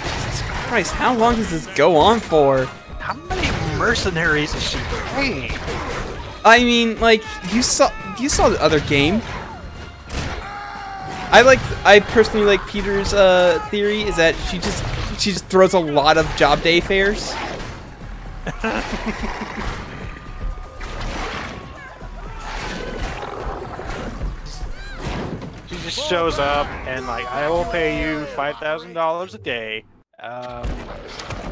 Jesus Christ, how long does this go on for? How many mercenaries is she paying? I mean, like, you saw the other game. I personally like Peter's theory is that she just throws a lot of job day fares. She just shows up and like, I will pay you $5,000 a day.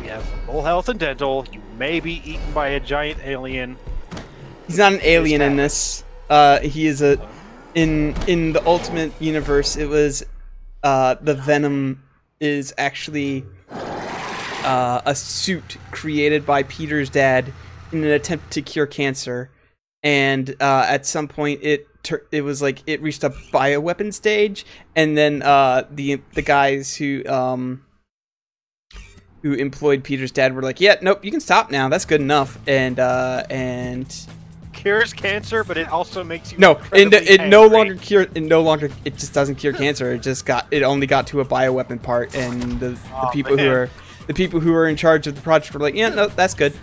We have full health and dental. You may be eaten by a giant alien. He's not an alien in this. He is a in the Ultimate Universe. It was the Venom is actually a suit created by Peter's dad in an attempt to cure cancer, and at some point it was like it reached a bioweapon stage, and then the guys who employed Peter's dad were like, yeah, nope, you can stop now. That's good enough. And cures cancer, but it also makes you it no longer just doesn't cure cancer. It only got to a bioweapon part, and the people who are in charge of the project were like, yeah, no, that's good.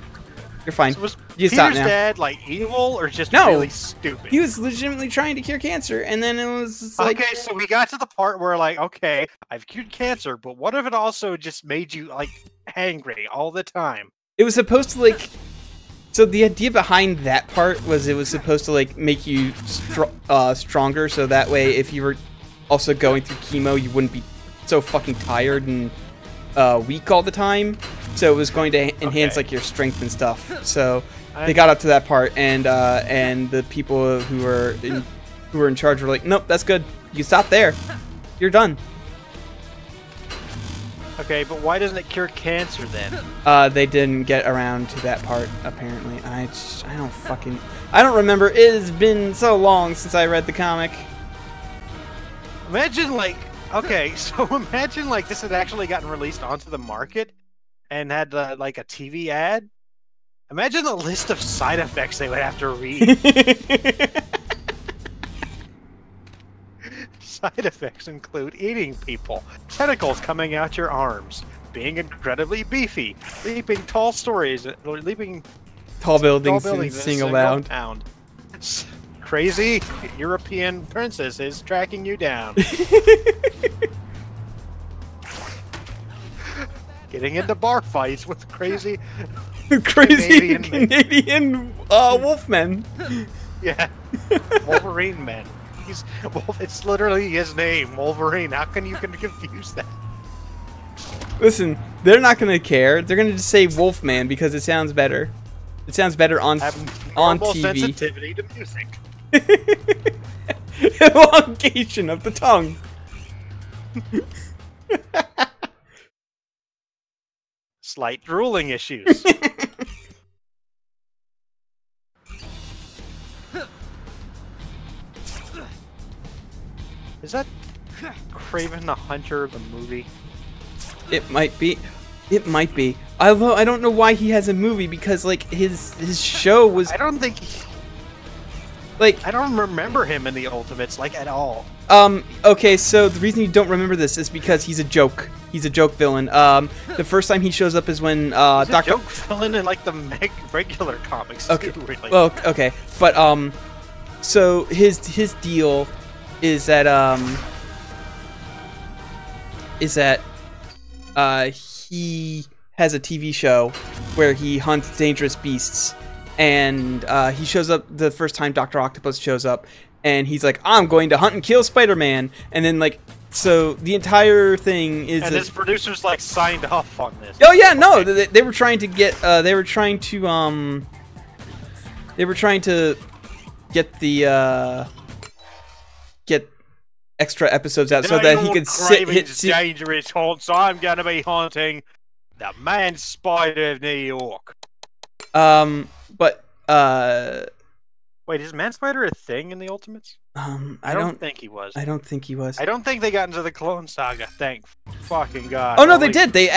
You're fine. So was You Peter's stop now. dad like evil or just No. really stupid? He was legitimately trying to cure cancer, and then it was just like, Okay, so we got to the part where like, okay, I've cured cancer, but what if it also just made you like angry all the time? it was supposed to like. So the idea behind that part was it was supposed to like make you stronger, so that way if you were also going through chemo, you wouldn't be so fucking tired and weak all the time. So it was going to enhance like your strength and stuff. So they got up to that part, and the people who were in charge were like, nope, that's good. You stop there. You're done. Okay, but why doesn't it cure cancer then? They didn't get around to that part apparently. I don't remember. It has been so long since I read the comic. Imagine like, okay, so imagine like this had actually gotten released onto the market and had like a TV ad. Imagine the list of side effects they would have to read. Side effects include eating people, tentacles coming out your arms, being incredibly beefy, leaping tall Tall buildings in and sing aloud. pound. Crazy European princess is tracking you down. Getting into bar fights with crazy Canadian wolfmen. Yeah, Wolverine men. It's literally his name, Wolverine. How can you confuse that? Listen, they're not gonna care. They're gonna just say Wolfman because it sounds better. It sounds better on TV. Sensitivity to music. Elongation of the tongue. Slight drooling issues. Is that Kraven the Hunter the movie? It might be. It might be. Although I don't know why he has a movie because like his show was. I don't think. Like I don't remember him in the Ultimates like at all. Okay, so the reason you don't remember this is because he's a joke. He's a joke villain. The first time he shows up is when He's a joke villain in like the regular comics. Okay. Too, really. Well, okay, but so his deal is that he has a TV show where he hunts dangerous beasts, and he shows up the first time Dr. Octopus shows up, and he's like, I'm going to hunt and kill Spider-Man, and then like, so the entire thing is... And his producers like signed off on this. Oh yeah, no, they were trying to get, they were trying to get the, get extra episodes out so that he could hit dangerous hunt, so I'm gonna be hunting the man spider of New York. But wait, is Man Spider a thing in the Ultimates? I don't think he was. I don't think he was. I don't think they got into the Clone Saga. Thank fucking God. Oh no, they did. They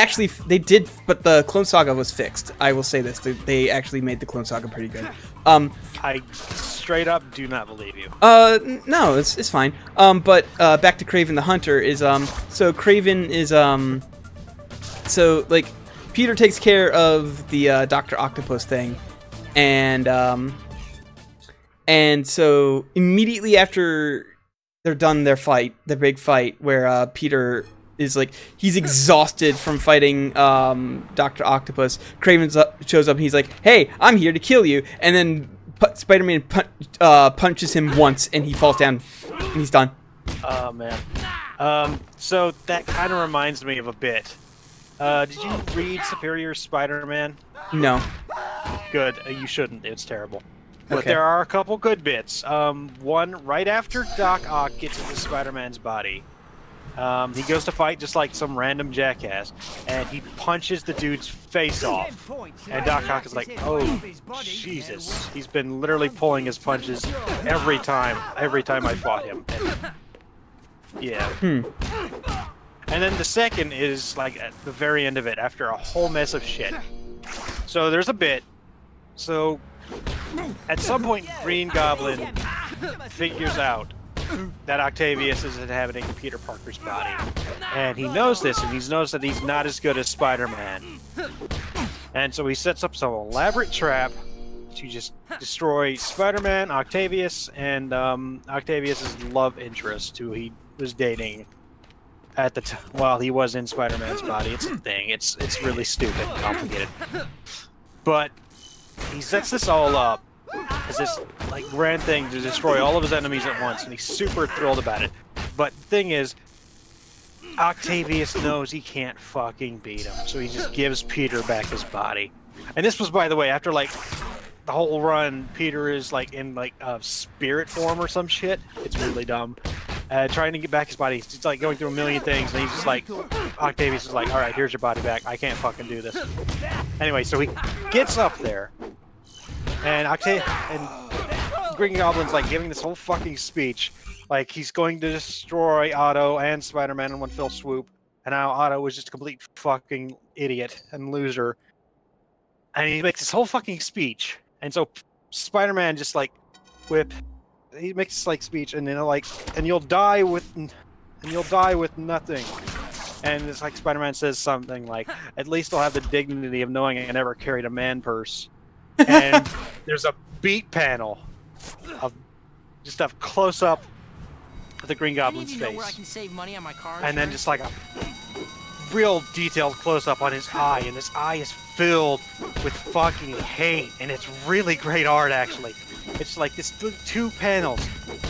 did, but the Clone Saga was fixed. I will say this: they actually made the Clone Saga pretty good. I straight up do not believe you. No, it's fine. But back to Kraven the Hunter is so Kraven is so like Peter takes care of the Dr. Octopus thing, and so immediately after they're done their big fight, where Peter is like, he's exhausted from fighting Dr. Octopus, Kraven shows up and he's like, hey, I'm here to kill you, and then Spider-Man punches him once and he falls down and he's done. Oh man. So that kind of reminds me of a bit. Did you read Superior Spider-Man? No. Good. You shouldn't. It's terrible. But Okay. there are a couple good bits. One, right after Doc Ock gets into Spider-Man's body, he goes to fight just like some random jackass, and he punches the dude's face off. And Doc Ock is like, oh, Jesus. He's been literally pulling his punches every time I fought him. And, yeah. And then the second is like at the very end of it, after a whole mess of shit. So there's a bit. So at some point, Green Goblin figures out that Octavius is inhabiting Peter Parker's body. And he knows this, and he knows that he's not as good as Spider-Man. And so he sets up some elaborate trap to just destroy Spider-Man, Octavius, and Octavius's love interest, who he was dating at the while he was in Spider-Man's body. It's a thing. It's really stupid and complicated. But he sets this all up as this like grand thing to destroy all of his enemies at once, and he's super thrilled about it. But the thing is, Octavius knows he can't fucking beat him, so he just gives Peter back his body. And this was, by the way, after like the whole run, Peter is like in like a spirit form or some shit. It's really dumb. Trying to get back his body. He's like going through a million things, and he's just like, Octavius is like, all right, here's your body back. I can't fucking do this. Anyway, so he gets up there, and Green Goblin's like giving this whole fucking speech, like he's going to destroy Otto and Spider-Man in one fell swoop, and now Otto is just a complete fucking idiot and loser. And he makes this whole fucking speech, and so Spider-Man just like he makes this like speech, and then like, and you'll die with nothing. And it's like Spider-Man says something like, "At least I'll have the dignity of knowing I never carried a man purse." And there's a beat panel of just a close up of the Green Goblin's face, where I can save money on my car and then just like a real detailed close up on his eye, and his eye is filled with fucking hate, and it's really great art actually. It's like this two panels.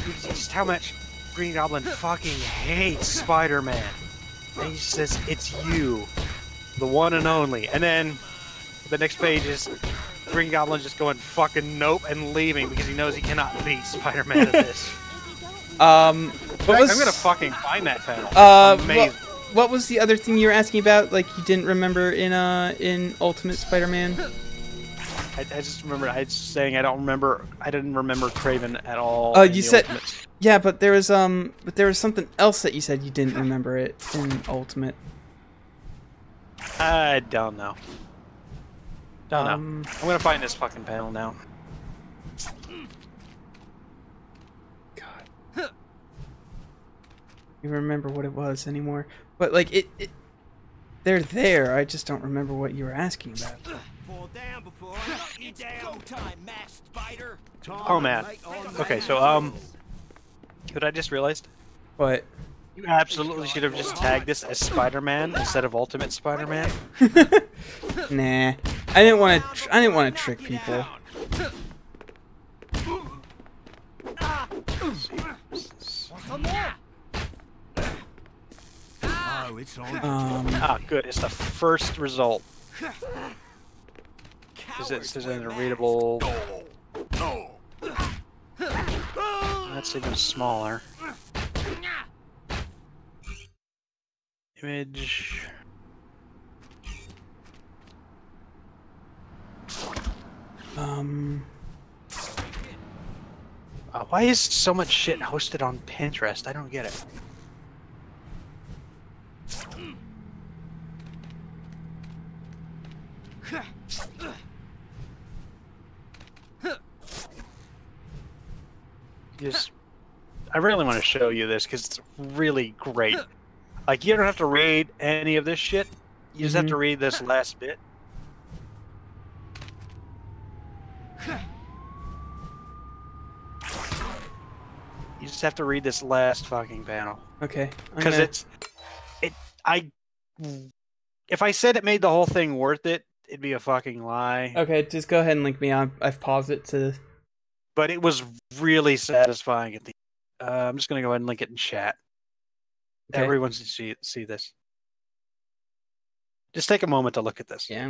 You see just how much Green Goblin fucking hates Spider-Man. And he says, "It's you, the one and only." And then the next page is Green Goblin just going fucking nope and leaving because he knows he cannot beat Spider-Man at this. I'm gonna fucking find that panel. Amazing. What was the other thing you were asking about? Like you didn't remember in Ultimate Spider-Man? I just remember I was saying I didn't remember Kraven at all. You said Ultimates. Yeah, but there was something else that you said you didn't remember it in Ultimate. I don't know. Don't know. I'm gonna find this fucking panel now. God. You remember what it was anymore? But like they're there. I just don't remember what you were asking about. Fall down before I knock you down. Time, masked spider. Oh man. Okay, so what I just realized? What? You absolutely should have just tagged this as Spider-Man instead of Ultimate Spider-Man. Nah, I didn't want to trick people. Good. It's the first result. It's in a readable. That's even smaller. Image. Why is so much shit hosted on Pinterest? I don't get it. I really want to show you this because it's really great. Like, you don't have to read any of this shit. You just have to read this last bit. You just have to read this last fucking panel. Okay. Because if I said it made the whole thing worth it, it'd be a fucking lie. Okay, just go ahead and link me on. I've paused it to. But it was really satisfying at the. I'm just gonna go ahead and link it in chat. Okay. Everyone should see this. Just take a moment to look at this. Yeah.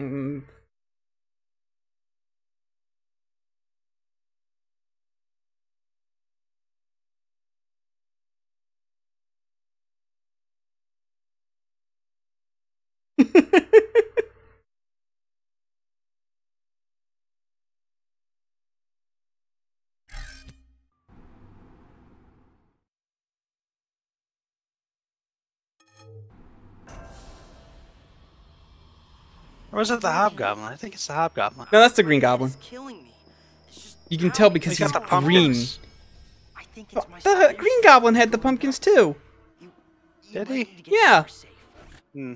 Or was it the Hobgoblin? I think it's the Hobgoblin. No, that's the Green Goblin. Killing me. It's just You can tell because he's got the green. pumpkins. I think it's my The Green Goblin had the pumpkins too. Did he? Yeah. Hmm.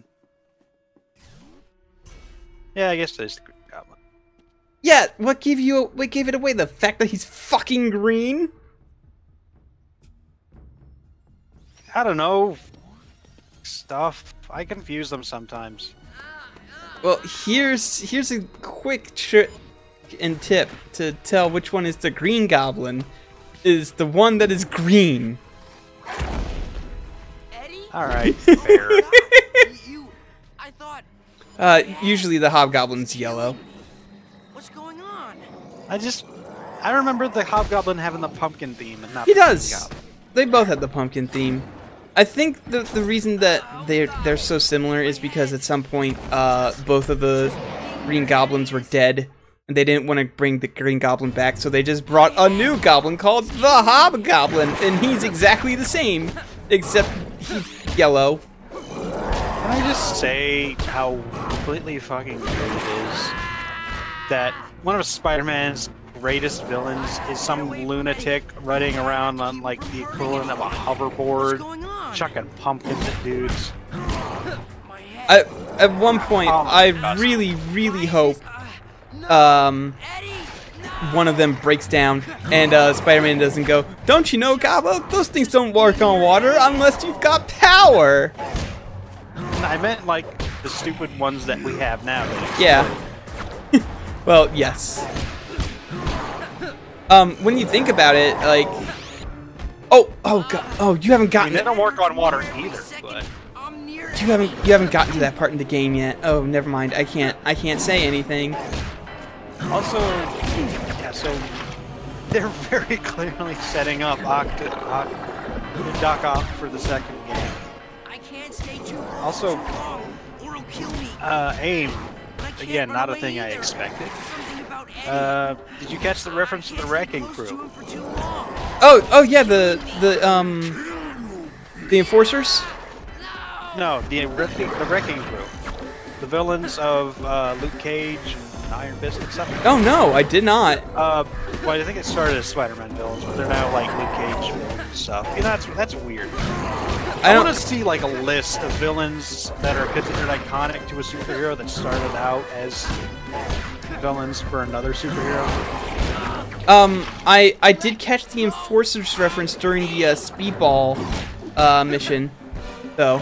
Yeah, I guess there's the Green Goblin. Yeah, what gave it away? The fact that he's fucking green? I don't know. Stuff. I confuse them sometimes. Well, here's a quick trick and tip to tell which one is the Green Goblin. Is the one that is green. Eddie? Alright, fair. I thought... Usually the Hobgoblin's yellow. What's going on? I remember the Hobgoblin having the pumpkin theme and not He the Green does. Goblin. They both have the pumpkin theme. I think the reason that they're so similar is because at some point both of the Green Goblins were dead and they didn't want to bring the Green Goblin back, so they just brought a new goblin called the Hobgoblin, and he's exactly the same except he's yellow. Can I just say how completely fucking great it is that one of Spider-Man's greatest villains is some lunatic running around on like the equivalent of a hoverboard, chucking pumpkins at dudes. At one point, I really hope one of them breaks down and Spider-Man doesn't go, "Don't you know, Gabo? Those things don't work on water unless you've got power." I meant like the stupid ones that we have now. Yeah. Well, yes. When you think about it, like, oh god, oh, you haven't I gotten mean, they don't work on water either, but you haven't gotten to that part in the game yet. Oh, never mind. I can't say anything. also, yeah. So they're very clearly setting up Doc Ock for the second game. I can't stay too long, Also, or he'll kill me. AIM. But I can't Again, run not a away thing I either. expected. Something about Eddie. Did you catch the reference to the Wrecking Close to Crew? him for too long. Oh yeah, the enforcers. No, the Wrecking Crew. The villains of Luke Cage and Iron Fist and stuff. Oh no, I did not. Well, I think it started as Spider-Man villains, but they're now like Luke Cage villains and stuff. You know, that's weird. I don't- want to see like a list of villains that are considered iconic to a superhero that started out as villains for another superhero. I did catch the enforcers reference during the Speedball mission, though.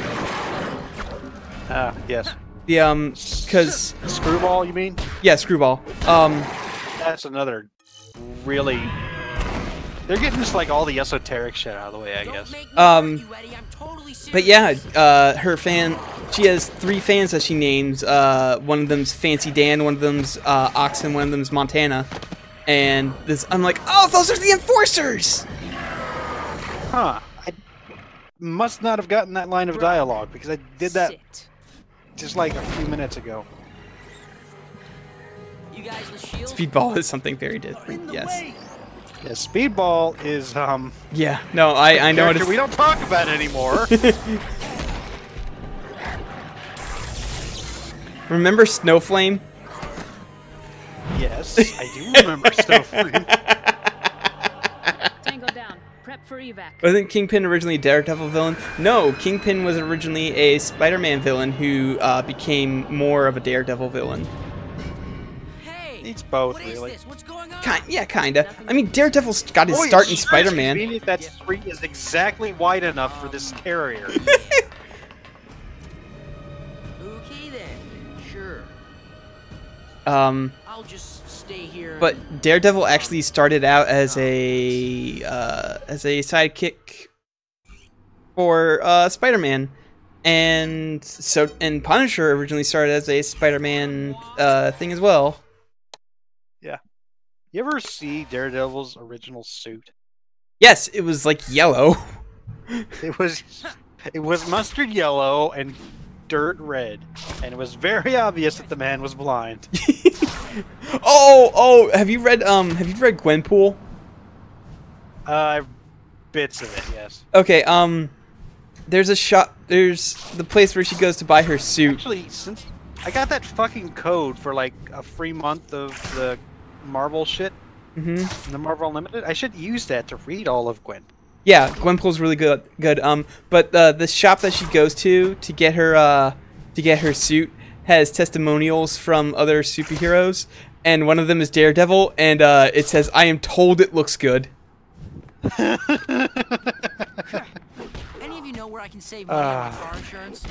Yes. The cause Screwball, you mean? yeah, Screwball. That's another really. They're getting just like all the esoteric shit out of the way, I guess. Don't make me hurt you, Eddie. I'm totally serious. But yeah, her she has 3 fans that she names. One of them's Fancy Dan, one of them's Oxen, one of them's Montana. And I'm like, oh, those are the enforcers! Huh. I must not have gotten that line of dialogue because I did that just like a few minutes ago. You guys with shield? Speedball is something very different, yes. Yeah, Speedball is Yeah, no, I know character we don't talk about anymore. Remember Snowflame? Yes, I do remember Snowflame. Tango down. Prep for evac. Wasn't Kingpin originally a Daredevil villain? No, Kingpin was originally a Spider-Man villain who became more of a Daredevil villain. Hey, It's both, what is really. this? What's going on? Yeah, kinda. I mean, Daredevil's got his Boy, start in it's Spider-Man. convenient that street is exactly wide enough for this carrier. Okay then. Sure. I'll just stay here. But Daredevil actually started out as a sidekick for Spider-Man, and Punisher originally started as a Spider-Man thing as well. Yeah. You ever see Daredevil's original suit? Yes, it was like yellow. It was mustard yellow and dirt red, and it was very obvious that the man was blind. Oh, have you read Gwenpool? Bits of it, yes. Okay, there's a shop. There's the place where she goes to buy her suit. Actually, since I got that fucking code for like a free month of the Marvel shit, the Marvel Unlimited, I should use that to read all of Gwen. Yeah, Gwenpool's really good. But the shop that she goes to get her suit has testimonials from other superheroes, and one of them is Daredevil, and it says, "I am told it looks good." Any of you know where I can save money on my car insurance?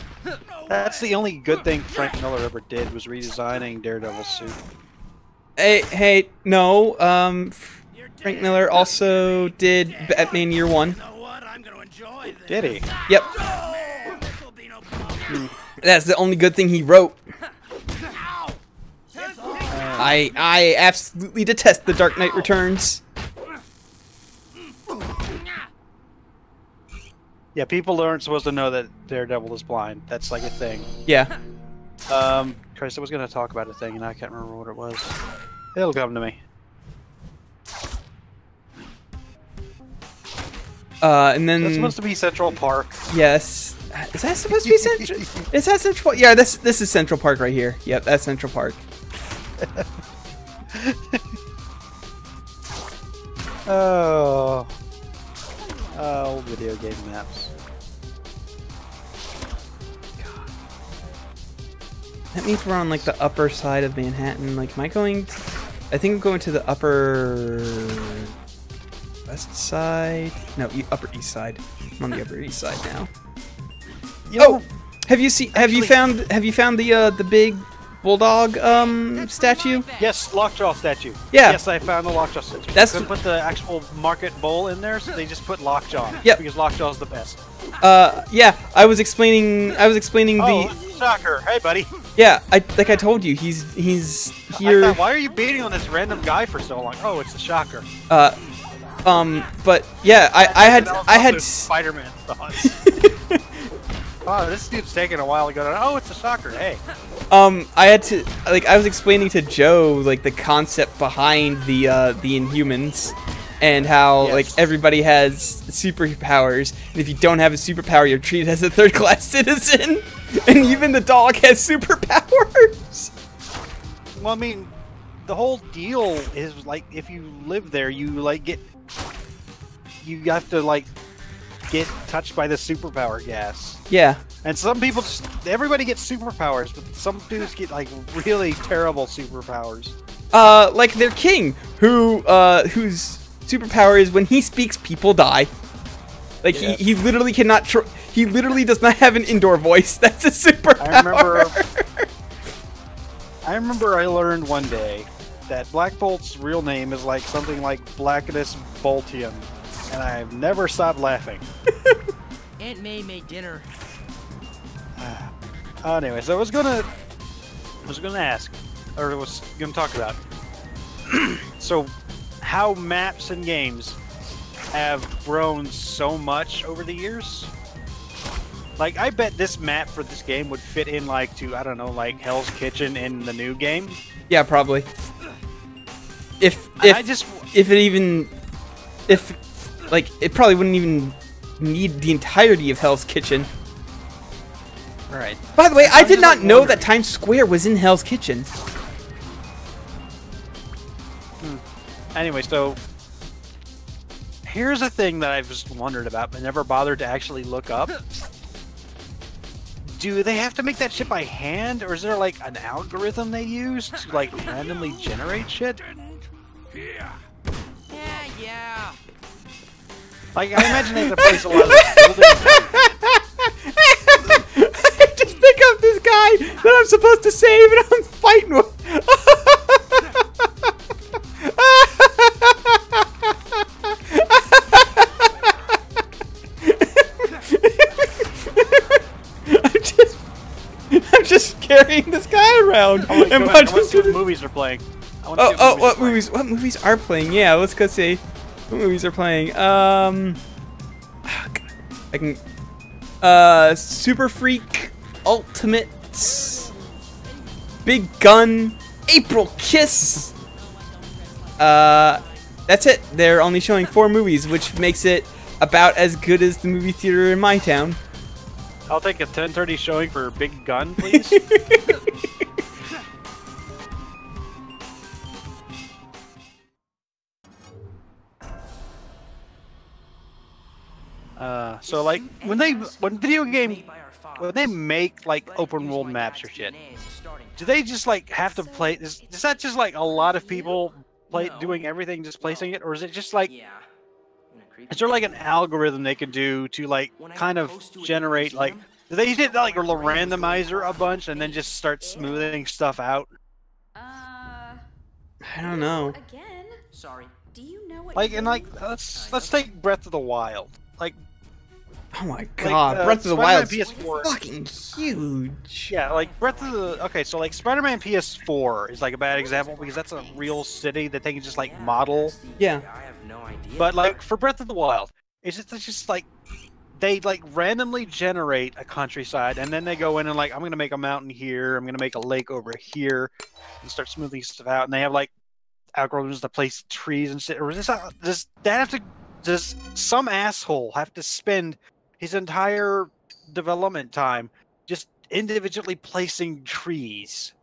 That's the only good thing Frank Miller ever did, was redesigning Daredevil's suit. Hey, no. Frank Miller also did Batman Year One. Did he? Yep. That's the only good thing he wrote. I absolutely detest The Dark Knight Returns. Yeah, people aren't supposed to know that Daredevil is blind. That's like a thing. Yeah. Christ, I was gonna talk about a thing and I can't remember what it was. It'll come to me. And then That's supposed to be Central Park. yes. Is that supposed to be Central? Is that Central? Yeah, this is Central Park right here. Yep, that's Central Park. Oh, video game maps. That means we're on like the upper side of Manhattan. Like, am I going? I think I'm going to the upper west side. No, upper east side. I'm on the upper east side now. Yo, have you seen? Have you found the big bulldog statue? yes, Lockjaw statue. Yeah. Yes, I found the Lockjaw statue. That's- Couldn't put the actual market bull in there, so they just put Lockjaw. Yep. Because Lockjaw's the best. Yeah. I was explaining Oh, the. shocker! Hey, buddy. Yeah, I told you, he's here. I thought, why are you beating on this random guy for so long? Oh, it's the shocker. But yeah, I had Spider-Man thoughts. Oh, this dude's taking a while to go. Oh, it's a shocker. Hey. I had to, like, I was explaining to Joe, like, the concept behind the Inhumans, and how, Yes. like, everybody has superpowers, and if you don't have a superpower, you're treated as a third-class citizen, and even the dog has superpowers. Well, I mean, the whole deal is, like, if you live there, you, like, you have to, like, get touched by the superpower gas. Yeah. And some people everybody gets superpowers, but some dudes get, like, really terrible superpowers. Like their king, whose superpower is when he speaks, people die. Like, Yes. he literally cannot. He literally does not have an indoor voice. That's a superpower. I remember I learned one day that Black Bolt's real name is like something like Blackness Boltian, and I've never stopped laughing. Aunt May made dinner. Anyway, so I was gonna ask, or was gonna talk about, so how maps and games have grown so much over the years. Like, I bet this map for this game would fit in, like, to, I don't know, like Hell's Kitchen in the new game. Yeah, probably. If like, it probably wouldn't even need the entirety of Hell's Kitchen. Right. By the way, I did just, not like, know wondering. that Times Square was in Hell's Kitchen. Anyway, so here's a thing that I've just wondered about but never bothered to actually look up. Do they have to make that shit by hand, or is there, like, an algorithm they use to, like, randomly generate shit? Yeah. Like, I imagine they have to place a lot of buildings. I just pick up this guy that I'm supposed to save and I'm fighting with. I'm just carrying this guy around. Oh, wait, and go ahead. I want to punching see what through movies are playing. What movies are playing? Yeah, let's go see what movies are playing. I can Super Freak, Ultimates, Big Gun, April Kiss. That's it. They're only showing 4 movies, which makes it about as good as the movie theater in my town. I'll take a 10:30 showing for Big Gun, please. So, like, when they make, like, open world maps or shit, do they just like have to play? Is that just like a lot of people doing everything, just placing it, or is it just like? Yeah. Is there like an algorithm they could do to like kind of generate like? Do they hit like a randomizer a bunch and then just start smoothing stuff out? I don't know. Again. Sorry. Do you know what? Like and like let's take Breath of the Wild. Like, oh my god, Breath of the Spider-Man Wild is PS4. fucking huge. Yeah, like Breath of the okay, so like Spider-Man PS4 is like a bad example because that's a real city that they can just like model. Yeah. I have no idea. But like for Breath of the Wild, it's just like they like randomly generate a countryside and then they go in and like I'm gonna make a mountain here, I'm gonna make a lake over here, and start smoothing stuff out. And they have like algorithms to place trees and shit. Or does some asshole have to spend his entire development time just individually placing trees?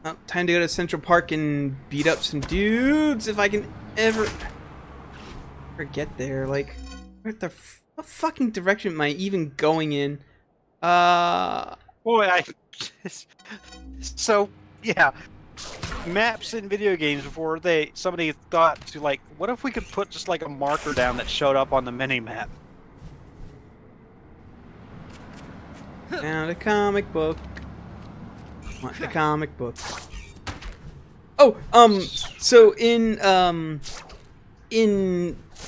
Oh, time to go to Central Park and beat up some dudes if I can ever get there. Like, what fucking direction am I even going in? Boy, so yeah, maps in video games before somebody thought to like, what if we could put just like a marker down that showed up on the mini map? Now the comic book. Want the comic book? Oh, so in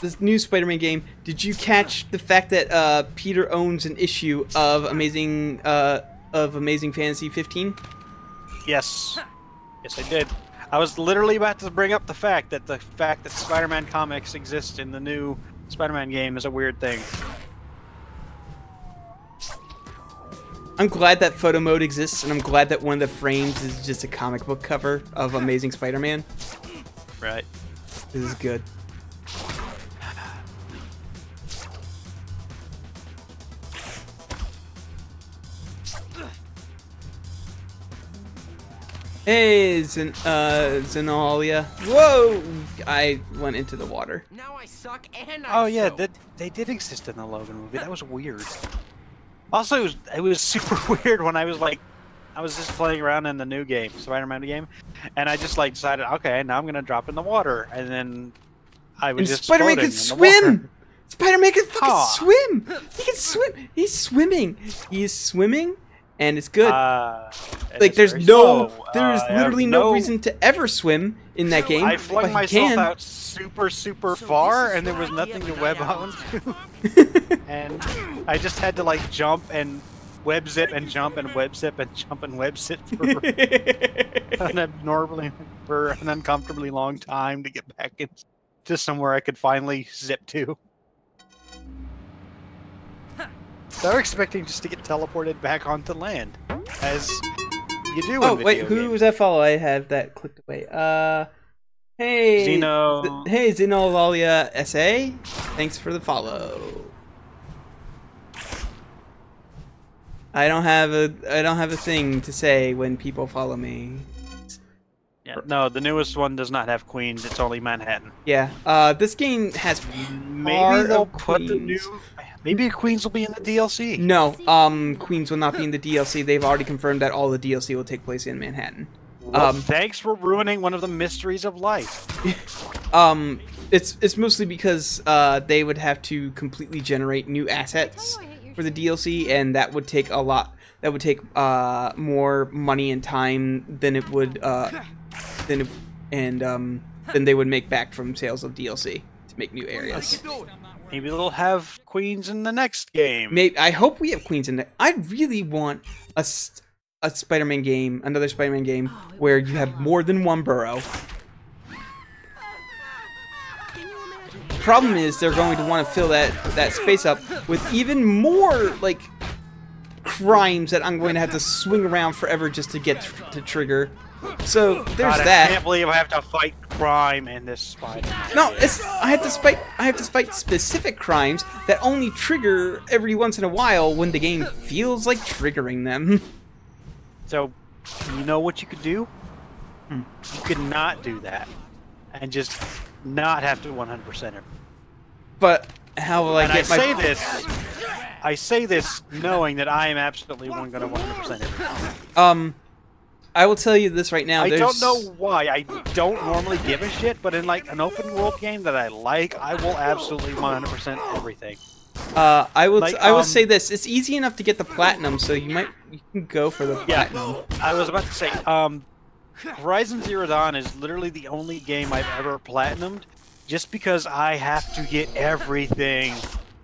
this new Spider-Man game, did you catch the fact that Peter owns an issue of Amazing Fantasy 15? Yes. Yes, I did. I was literally about to bring up the fact that Spider-Man comics exist in the new Spider-Man game is a weird thing. I'm glad that photo mode exists, and I'm glad that one of the frames is just a comic book cover of Amazing Spider-Man. Right. This is good. Hey, Zenolia. Whoa! I went into the water. Now I suck and I Oh yeah, soak. they did exist in the Logan movie. That was weird. Also, it was super weird when I was just playing around in the new game, Spider-Man game, and I just like decided, okay, now I'm gonna drop in the water, and then I was just Spider-Man floating can in the water. swim. Spider-Man can fucking Aw. swim. He can swim. He's swimming. He is swimming, and it's good. Like there's literally no reason to ever swim in that game. I but flung he myself can. out super far, and there was nothing to web onto. And I just had to like jump and web zip and jump and web zip and jump and web zip for an uncomfortably long time to get back into somewhere I could finally zip to. They're expecting just to get teleported back onto land, as you do. Oh in wait, video who games. was that follow? I have that clicked away. Hey, Zeno. Hey, Xenolalia SA. Thanks for the follow. I don't have a thing to say when people follow me. Yeah, no, the newest one does not have Queens. It's only Manhattan. Yeah. This game has Maybe they'll put the Queens. new. Maybe Queens will be in the DLC. No, Queens will not be in the DLC. They've already confirmed that all the DLC will take place in Manhattan. Well, thanks for ruining one of the mysteries of life. It's mostly because they would have to completely generate new assets for the DLC, and that would take a lot. That would take more money and time than it would than they would make back from sales of DLC to make new areas. Maybe they'll have Queens in the next game. Maybe I hope we have Queens in it. I really want a Spider-Man game, another Spider-Man game where you have more than one borough. Problem is they're going to want to fill that space up with even more like crimes that I'm going to have to swing around forever just to get to trigger. So there's God, that. I can't believe I have to fight crime in this Spider. No, I have to fight specific crimes that only trigger every once in a while when the game feels like triggering them. So, you know what you could do? You could not do that, and just not have to 100% it. But how will I And get I my? say this I say this knowing that I am absolutely going to 100% everything. I will tell you this right now. I don't know why. I don't normally give a shit, but in like an open world game that I like, I will absolutely 100% everything. I will say this: it's easy enough to get the platinum, so you can go for the platinum. I was about to say, Horizon Zero Dawn is literally the only game I've ever platinumed, just because I have to get everything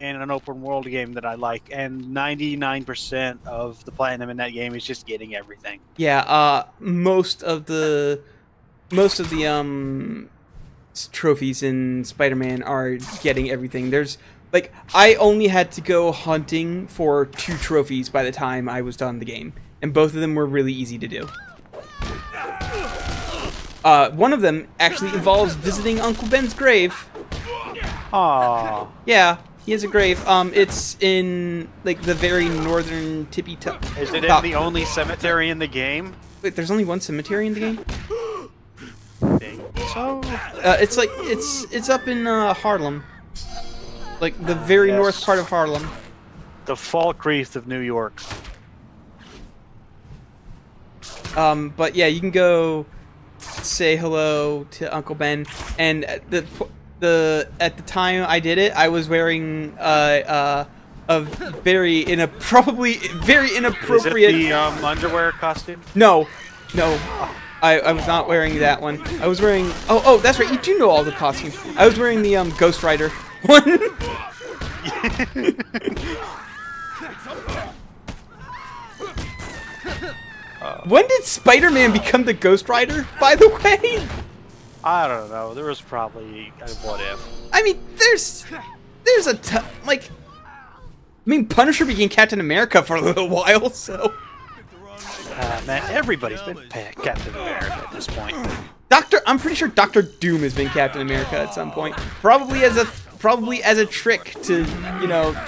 in an open world game that I like, and 99% of the platinum in that game is just getting everything. Yeah, most of the trophies in Spider-Man are getting everything. There's like, I only had to go hunting for 2 trophies by the time I was done the game, and both of them were really easy to do. One of them actually involves visiting Uncle Ben's grave. Aww. Yeah, he has a grave. It's in like the very northern tippy top. Is it in the only cemetery in the game? Wait, there's only one cemetery in the game? So it's like it's up in Harlem. Like the very north part of Harlem. The Falk Wreath of New York. But yeah, you can go say hello to Uncle Ben, and at the time I did it, I was wearing a very probably very inappropriate. Is it the underwear costume? No, I was not wearing that one. I was wearing oh that's right, you do know all the costumes. I was wearing the Ghost Rider one. When did Spider-Man become the Ghost Rider, by the way? I don't know. There was probably a what if. I mean, there's a like. I mean, Punisher became Captain America for a little while, so. Man, everybody's been Captain America at this point. I'm pretty sure Doctor Doom has been Captain America at some point. Probably as a trick to,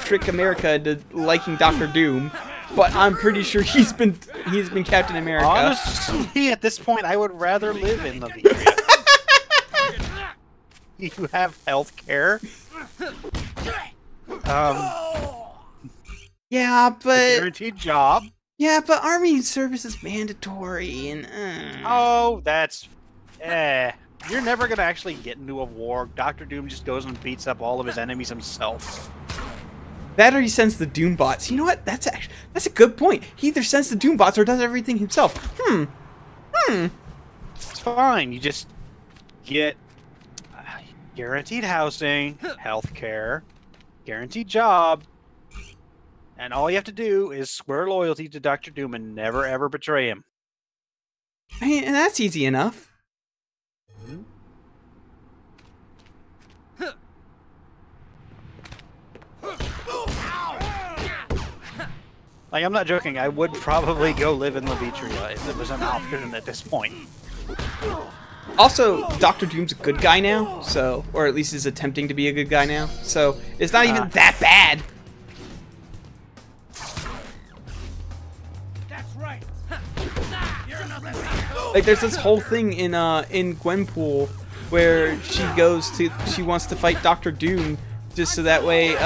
trick America into liking Doctor Doom. But I'm pretty sure he's been Captain America. Honestly, at this point, I would rather live in the area. You have health care. Yeah, but guaranteed job. Yeah, but army service is mandatory, and oh, that's you're never gonna actually get into a war. Doctor Doom just goes and beats up all of his enemies himself. That or he sends the Doom bots. You know what? That's a good point. He either sends the Doom bots or does everything himself. It's fine. You just get guaranteed housing, health care, guaranteed job, and all you have to do is swear loyalty to Doctor Doom and never ever betray him. I mean, and that's easy enough. Like, I'm not joking. I would probably go live in Levitria if it was an option at this point. Also, Doctor Doom's a good guy now, so, or at least is attempting to be a good guy now, so it's not even that bad. That's right. Like, there's this whole thing in Gwenpool where she wants to fight Doctor Doom just so that way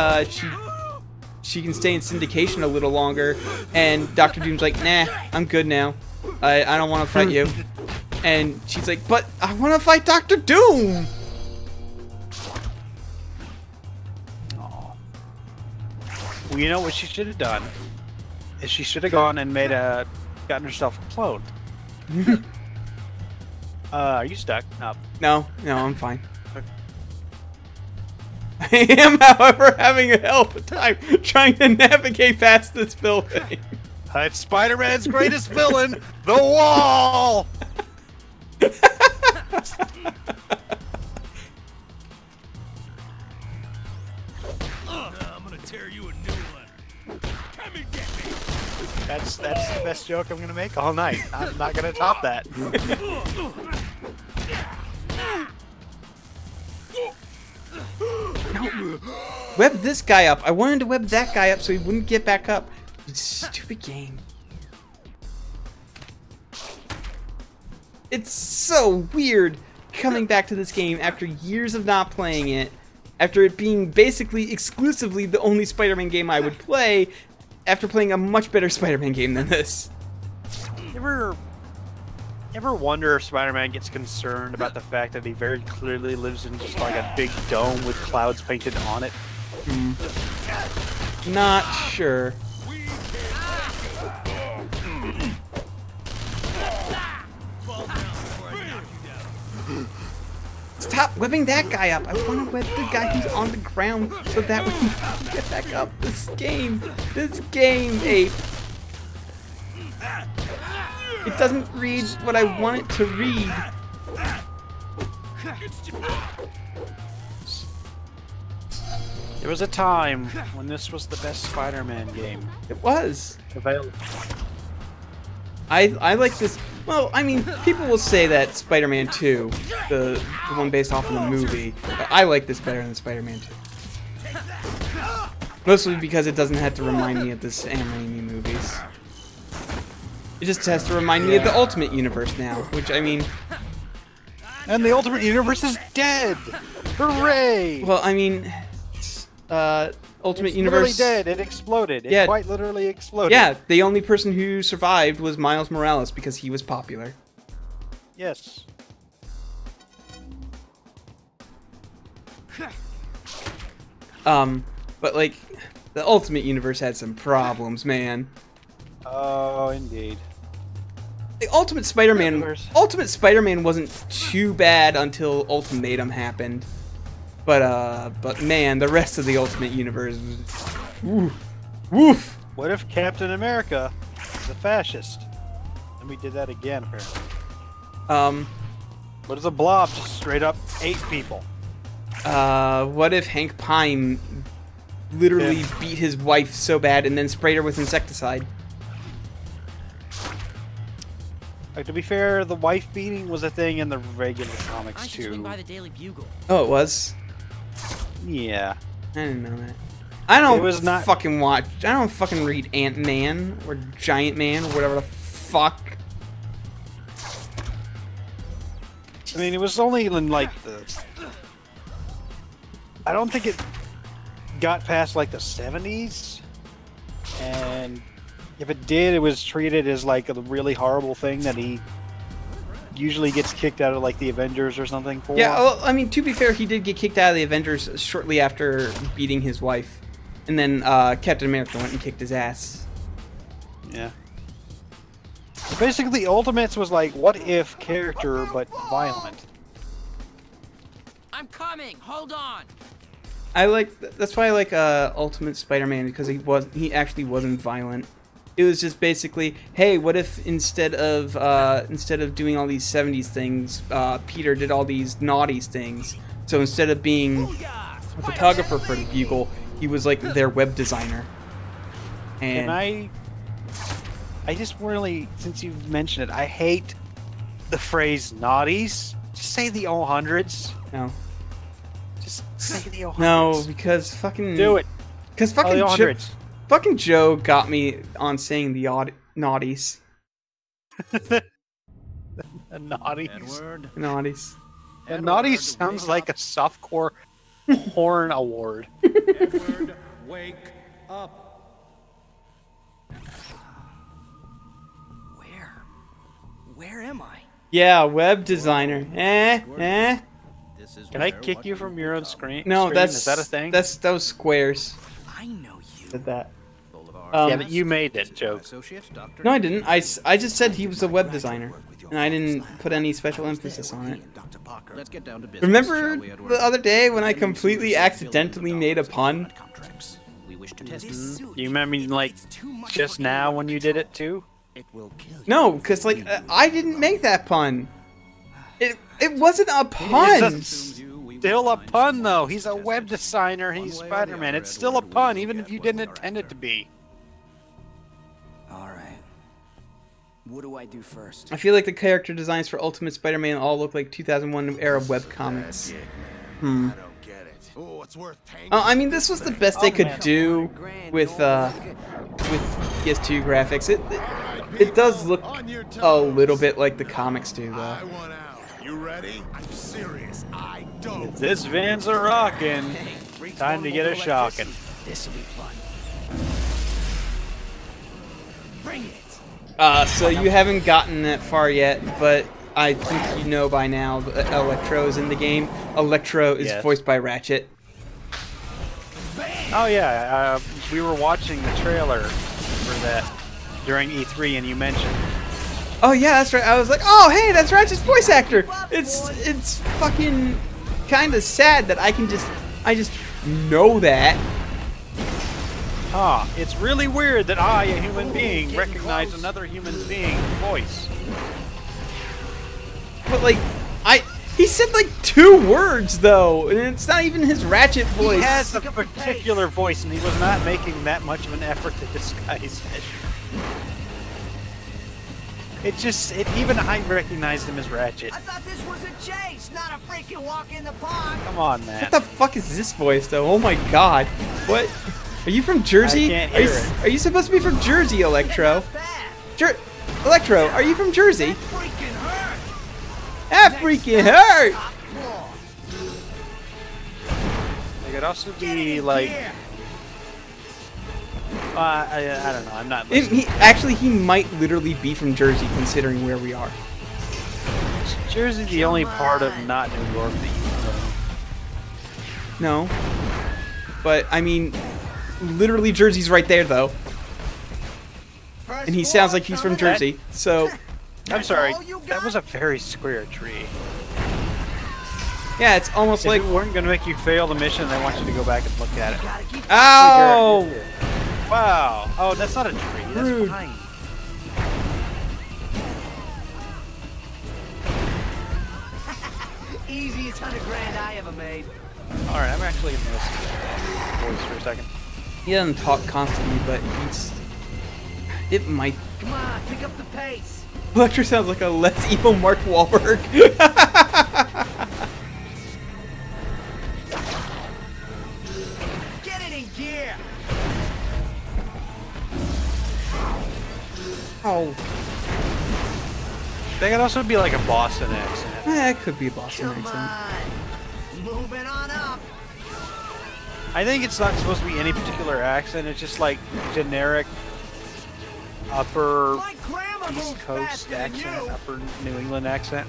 she can stay in syndication a little longer, and Doctor Doom's like, nah, I'm good now. I don't want to fight you. And she's like, but I want to fight Doctor Doom! Aww. Well, you know what she should have done? Is she should have gone and gotten herself cloned. Are you stuck? No, I'm fine. I am, however, having a hell of a time trying to navigate past this building. It's Spider-Man's greatest villain, the wall! I'm gonna tear you a new one. Come and get me. That's the best joke I'm gonna make all night. I'm not gonna top that. No. Web this guy up. I wanted to web that guy up so he wouldn't get back up. Stupid game. It's so weird coming back to this game after years of not playing it after it being basically exclusively the only Spider-Man game I would play, after playing a much better Spider-Man game than this. Ever wonder if Spider-Man gets concerned about the fact that he very clearly lives in just like a big dome with clouds painted on it? Not sure. Stop webbing that guy up. I want to web the guy who's on the ground so that we can get back up. This game, Ape. It doesn't read what I want it to read. There was a time when this was the best Spider-Man game. It was. Available. I like this. Well, I mean, people will say that Spider-Man 2, the one based off of the movie, but I like this better than Spider-Man 2. Mostly because it doesn't have to remind me of the Sam Raimi movies. It just has to remind me of the Ultimate Universe now, which, I mean... And the Ultimate Universe is dead! Hooray! Well, I mean... Ultimate it's Universe... literally dead. It exploded. It Yeah. quite literally exploded. Yeah, the only person who survived was Miles Morales because he was popular. Yes. But, like, the Ultimate Universe had some problems, man. Oh, indeed. The Ultimate Spider-Man wasn't too bad until Ultimatum happened. But man, the rest of the Ultimate Universe was... Woof! What if Captain America is a fascist? And we did that again, apparently. What if the Blob just straight up ate people? What if Hank Pym literally beat his wife so bad and then sprayed her with insecticide? Like, to be fair, the wife beating was a thing in the regular comics I should swing too. by the Daily Bugle. Oh, it was? Yeah. I didn't know that. I don't It was not- fucking watch. I don't fucking read Ant-Man or Giant Man or whatever the fuck. I mean, it was only in like the... I don't think it got past like the 70s. And if it did, it was treated as like a really horrible thing that he usually gets kicked out of like the Avengers or something for. Yeah, well, I mean, to be fair, he did get kicked out of the Avengers shortly after beating his wife. And then Captain America went and kicked his ass. Yeah. Basically, Ultimates was like, what if character, but violent. I'm coming. Hold on. That's why I like Ultimate Spider-Man, because he actually wasn't violent. It was just basically, hey, what if instead of doing all these 70s things, Peter did all these naughty things. So instead of being a photographer for the Bugle, he was like their web designer. And I just really, since you've mentioned it, I hate the phrase naughties. Just say the 0-hundreds. No. Just say the 0-hundreds. No, because fucking... Do it. Because fucking Joe got me on saying the naughties. The naughties. Edward. Naughties. The naughties sounds like a softcore horn award. Edward, wake up. Where am I? Yeah, web designer. This is Can I where kick what you from your own screen? No, that's... Is that a thing? That's those squares. I know you. Did that. Yeah, but you made that joke. No, I didn't. I just said he was a web designer. And I didn't put any special emphasis on it. Let's get down to business. Remember shall we, Edward? the other day when I completely accidentally made a pun? We wish to test You remember, like, just now when you did it too? It will kill you. No, because, like, I didn't make that pun. It wasn't a pun. It's still a pun, though. He's a web designer. He's Spider-Man. It's still a pun, even if you didn't intend it to be. All right. What do I do first? I feel like the character designs for Ultimate Spider-Man all look like 2001 era web comics. I don't get it. Oh, it's worth tanking. I mean, this was the best they could do with PS2 graphics. It does look a little bit like the comics do, though. I want out. You ready? already? I'm serious. I don't. If this van's a rockin', time to get a shockin'. This'll be fun. Bring it. So you haven't gotten that far yet, but I think you know by now that Electro is in the game. Electro is voiced by Ratchet. Oh yeah, we were watching the trailer for that during E3, and you mentioned. Oh yeah, that's right. I was like, oh hey, that's Ratchet's voice actor. It's fucking kind of sad that I just know that. Ah, it's really weird that I, a human being, recognize another human being's voice. But like, he said like 2 words though, and it's not even his Ratchet voice. He has a particular voice, and he was not making that much of an effort to disguise it. Even I recognized him as Ratchet. I thought this was a chase, not a freaking walk in the park. Come on, man. What the fuck is this voice though? Oh my god. What? Are you from Jersey? I can't hear it. Are you supposed to be from Jersey, Electro? Electro, are you from Jersey? That freaking hurt! It could also be like... I don't know, I'm not listening. He might literally be from Jersey, considering where we are. Is Jersey the only part of not New York that you know? No. But, I mean, literally Jersey's right there, though. And he sounds like he's from Jersey, so... I'm sorry, that was a very square tree. Yeah, it's almost like... If it weren't going to make you fail the mission, I want you to go back and look at it. Ow! Wow. Oh, that's not a tree. That's Rude. fine. Easiest $100,000 I ever made. Alright, I'm actually going to listen to that voice for a second. He doesn't talk constantly, but he's... It might... Come on, pick up the pace. Electro sounds like a less evil Mark Wahlberg. Get it in gear. Oh. That could also be like a Boston accent. That could be a Boston Come accent. on. Moving on up. I think it's not supposed to be any particular accent, it's just like generic upper East Coast accent, upper New England accent.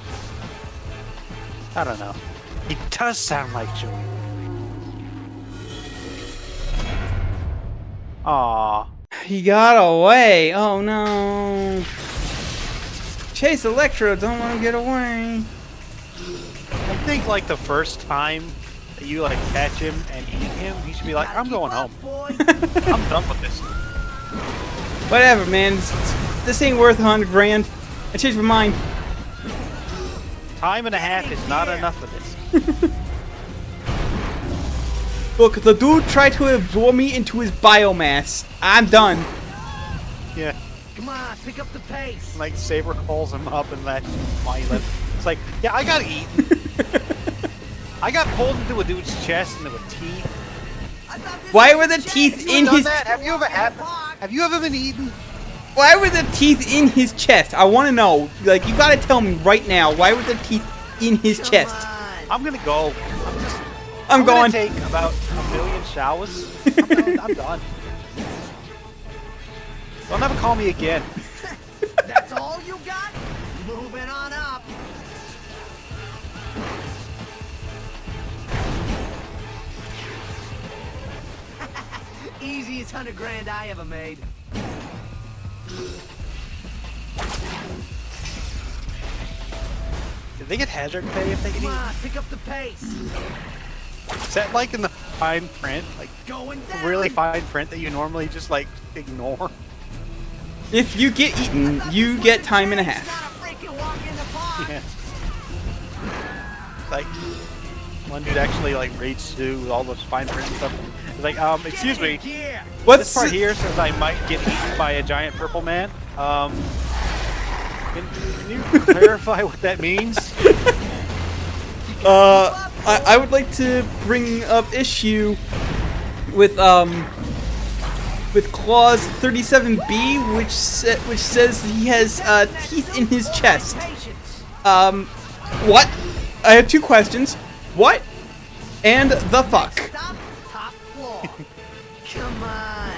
I don't know. He does sound like Joey. Aww. He got away. Oh no. Chase Electro, don't want to get away. I think like the first time that you like catch him and eat him, he should be like, I'm going home. I'm done with this. Whatever, man. This ain't worth $100,000. I changed my mind. Time and a half is not enough for this. Look, the dude tried to absorb me into his biomass. I'm done. Yeah. Come on, pick up the pace. Like Saber calls him up and that's my lip. It's like, yeah, I got eaten. I got pulled into a dude's chest and there were teeth. Why were the teeth in his... Have you ever been eaten? Why were the teeth in his chest? I want to know. Like, you gotta tell me right now. Why were the teeth in his chest? I'm gonna go. I'm going. Gonna take about 1,000,000 showers. I'm done. Don't ever call me again. That's all you got? Moving on up. Easiest $100,000 I ever made. Did they get hazard pay if they can Come eat? on, pick up the pace. Is that like in the fine print? Like Going down. really fine print that you normally just like ignore? If you get eaten, you get time and a half. Not a freaking walk in the park. Yeah. Like one dude actually like reads through all those fine print and stuff. He's like, excuse me. What's This part here says I might get eaten by a giant purple man. Can you clarify what that means? I would like to bring up issue with clause 37B, which says he has teeth in his chest. What? I have 2 questions. What? And the fuck? Stop, top floor. Come on.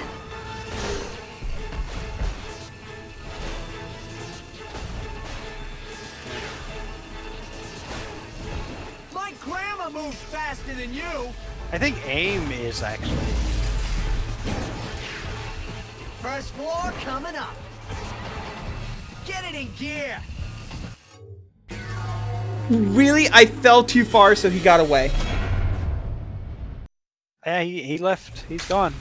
My grandma moves faster than you. I think aim is actually. First floor coming up. Get it in gear. Really? I fell too far, so he got away. Yeah, he left. He's gone.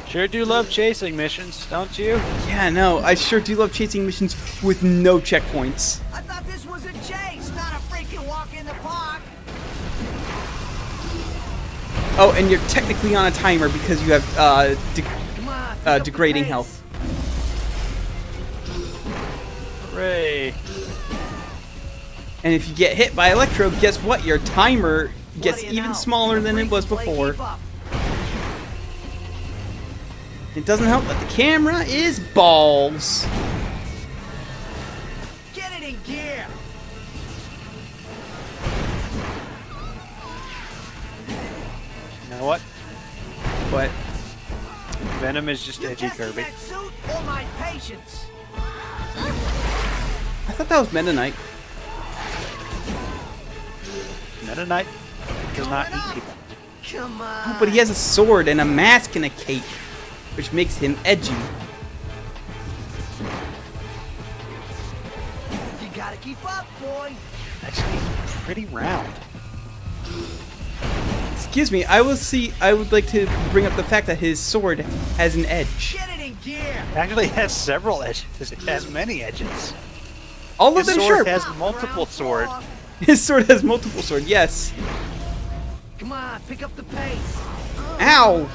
Sure do love chasing missions, don't you? Yeah, no, I sure do love chasing missions with no checkpoints. I thought this was a chase, not a freaking walk in the park. Oh, and you're technically on a timer because you have Come on, pick up the degrading pace. health. Hooray. And if you get hit by Electro, guess what? Your timer gets What do you even know? smaller than it was Freaking play, before. keep up. It doesn't help that the camera is balls. Get it in gear. You know what? But Venom is just You edgy testing Kirby. that suit or my patience? I thought that was Meta Knight. Meta Knight does not eat people. Come on. Oh, but he has a sword and a mask and a cape, which makes him edgy. You gotta keep up, boy. Actually, he's pretty round. Excuse me, I would like to bring up the fact that his sword has an edge. Get it in gear. Actually, it has several edges. It has many edges. All of His them sword sharp. has multiple sword. His sword has multiple sword, yes. Come on, pick up the pace. Ow!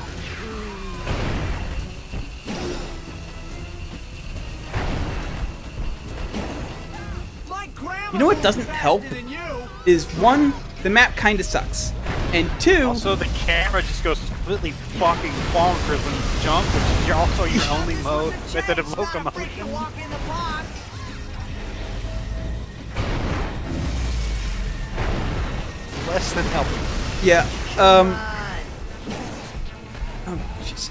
My grandma You know what moves doesn't faster help? than you. Is 1, the map kinda sucks. And 2, Also, the camera just goes completely fucking bonkers when you jump, which is also your only method of locomotion. Walk in the park. Less than helping. yeah, Come on. oh, jeez.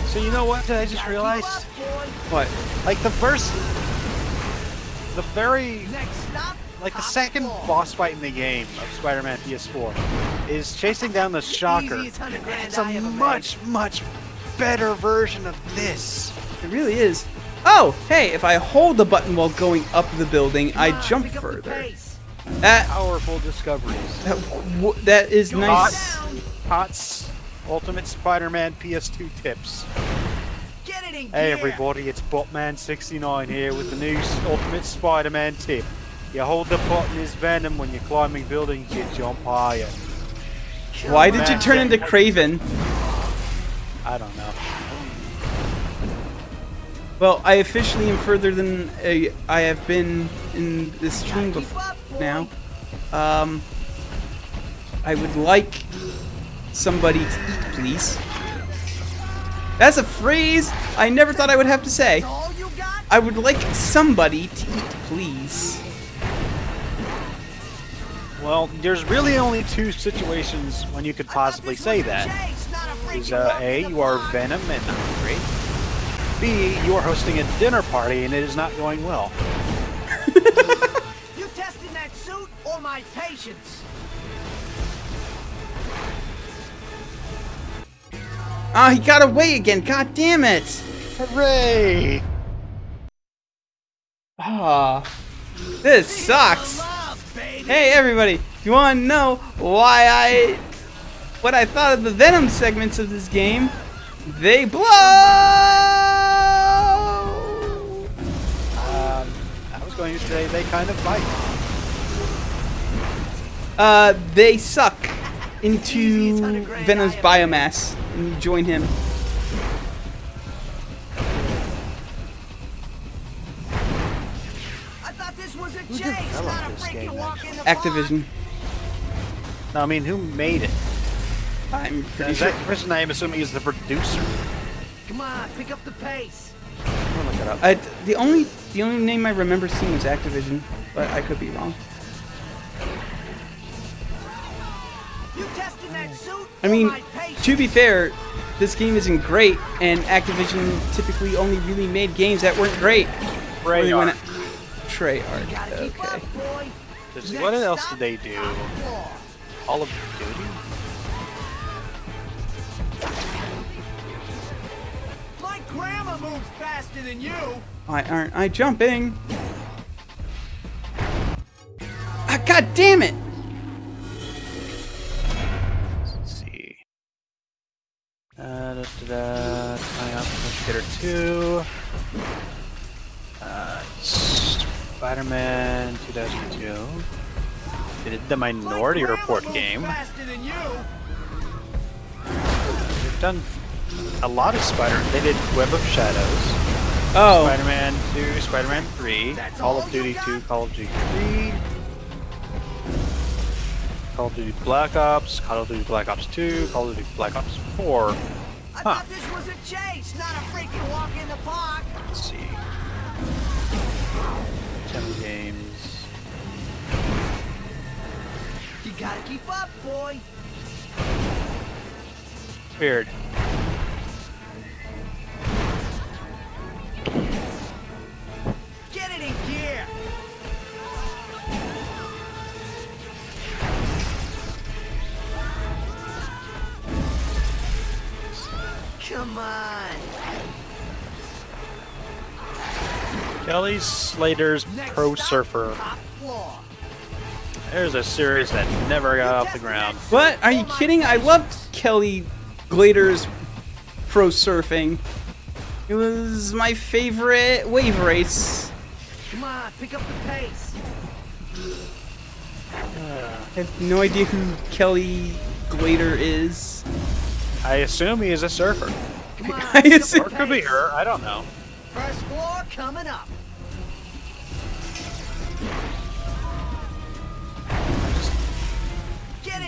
So you know what I just realized? What? Like the very, Next stop. like the top second floor. boss fight in the game of Spider-Man PS4 is chasing down the Shocker. Easiest $100 grand It's a I ever made. much better version of this. It really is. Oh, hey, if I hold the button while going up the building, Come I on, jump pick up the further. pace. Powerful discoveries. That is nice. Hot's Ultimate Spider-Man PS2 tips. Get it in gear. Hey everybody, it's Botman69 here with the new Ultimate Spider-Man tip. You hold the button as Venom when you're climbing buildings, you jump higher. Why did you turn into Craven? I don't know. Well, I officially am further than I have been in this stream Keep up, boy. now. I would like somebody to eat, please. That's a phrase I never thought I would have to say. That's all you got? I would like somebody to eat, please. Well, there's really only 2 situations when you could possibly say that. Is A, you are Venom and hungry. B, you are hosting a dinner party and it is not going well. You testing that suit or my patience? Ah, he got away again. God damn it. Hooray! Ah, this sucks. Love, baby. Hey everybody, if you want to know what I thought of the Venom segments of this game, they blow. I was going to say they kind of bite. They suck into Venom's biomass and you join him. I thought this was a Who chase, developed not a this freaking game, walk in the Activision. No, I mean, who made it? I'm pretty Is sure. that person I'm assuming is the producer? Come on, pick up the pace. I'll look it up. The only name I remember seeing was Activision, but I could be wrong. You testing that suit? I mean, to be fair, this game isn't great, and Activision typically only really made games that weren't great. Treyarch. Treyarch. Okay. What else did they do? Call of Duty? My grandma moves faster than you. Why aren't I jumping? Ah, God damn it! Let's see. Coming up, Hitter 2. Spider-Man 2002. They did the Minority Report game. They've done a lot of They did Web of Shadows. Oh. Spider-Man 2, Spider-Man 3, Call of Duty 2, Call of Duty 3, Call of Duty Black Ops, Call of Duty Black Ops 2, Call of Duty Black Ops 4. I thought this was a chase, not a freaking walk in the park. Let's see. 10 games. You gotta keep up, boy. Weird. Get it in gear. Come on. Kelly Slater's Pro Surfer. There's a series that never got off the ground. What? Are you kidding? I loved Kelly Glater's Pro Surfing. It was my favorite wave race. Come on, pick up the pace. I have no idea who Kelly Glater is. I assume he is a surfer. I assume. Or it could be her. I don't know. First floor coming up.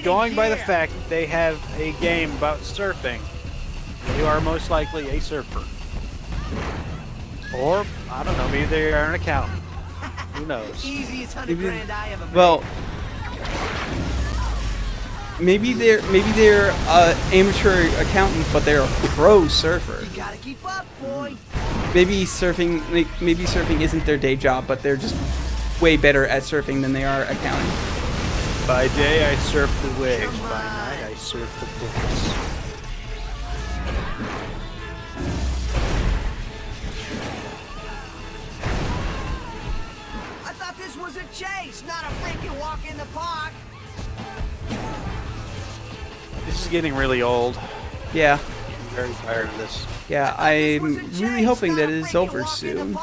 Going by the fact that they have a game about surfing, you are most likely a surfer. Or, I don't know, maybe they are an accountant. Who knows? Easiest $100,000 I ever made. Well, maybe they're amateur accountant, but they're a pro surfer. You gotta keep up, boy. Maybe surfing isn't their day job, but they're just way better at surfing than they are accounting. By day, I surf the waves. By night, I surf the books. I thought this was a chase, not a freaking walk in the park. This is getting really old. Yeah. I'm very tired of this. Yeah, I'm really hoping that it is over soon.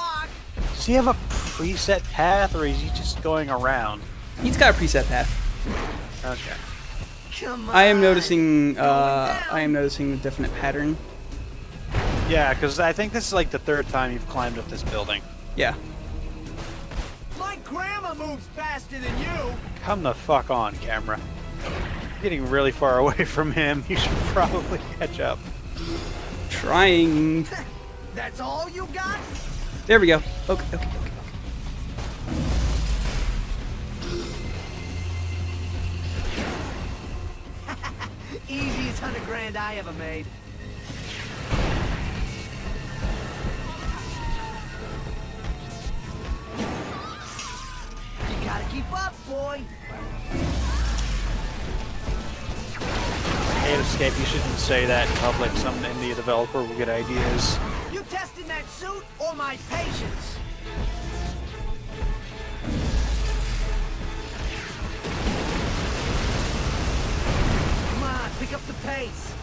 Does he have a preset path, or is he just going around? He's got a preset path. Okay. I am noticing a definite pattern. Yeah, because I think this is like the third time you've climbed up this building. Yeah. My grandma moves faster than you. Come the fuck on, camera. You're getting really far away from him. You should probably catch up. Trying. That's all you got? There we go. Okay. Easiest $100,000 I ever made. You gotta keep up, boy. Hey, Escape, you shouldn't say that in public. Some indie developer will get ideas. You testing that suit or my patience? Come on, pick up the pace.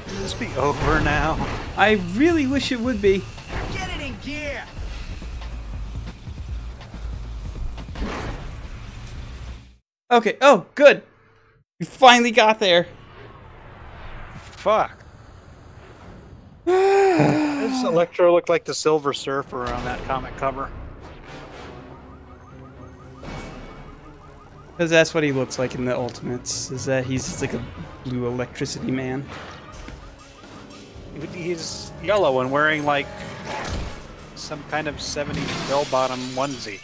Will this be over now? I really wish it would be. Get it in gear. Okay. Oh, good. We finally got there. Fuck. Does Electro look like the Silver Surfer on that comic cover? Because that's what he looks like in the Ultimates, is that he's just like a blue electricity man. He's yellow and wearing like some kind of 70s bell-bottom onesie.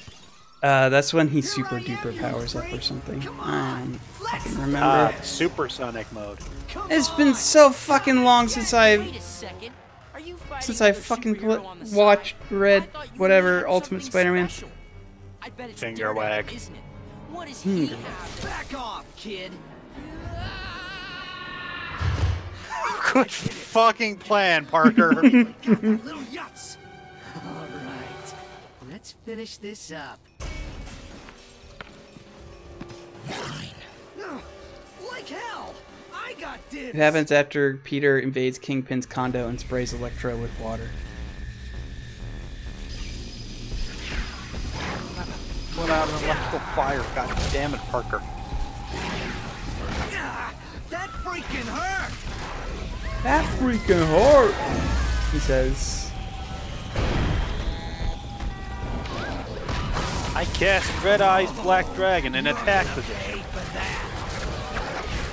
That's when he super duper powers up or something. I don't fucking remember. Supersonic mode. It's been so fucking long since I watched, read, whatever, Ultimate Spider-Man. Finger wag. What does he have? Back off, kid. Good fucking plan, Parker. Little yuts. All right, let's finish this up. Fine. Like hell. I got dibs. It happens after Peter invades Kingpin's condo and sprays Electro with water. Put out an electrical fire. God damn it, Parker. That freaking hurt. That freaking hurt, he says. I cast Red Eye's Black Dragon in attack position.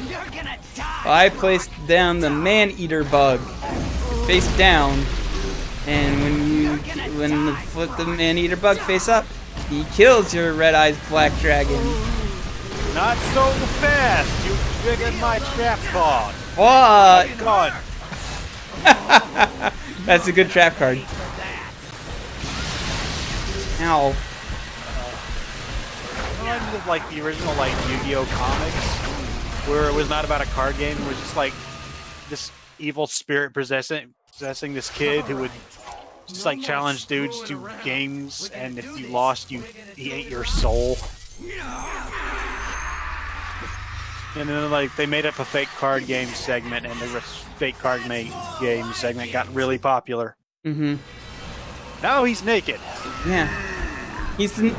You're gonna die. I placed down the man-eater bug, face down, and when you flip the man-eater bug face up, he kills your Red Eye's Black Dragon. Not so fast. You triggered my trap card. What? God. That's a good trap card. Ow. Reminds me of like the original like Yu-Gi-Oh comics, where it was not about a card game. It was just like this evil spirit possessing this kid who would just like challenge dudes to games, and if you lost, he ate your soul. And then like they made up a fake card game segment, and the fake card game segment got really popular. Mm-hmm. Now he's naked. Yeah. He's the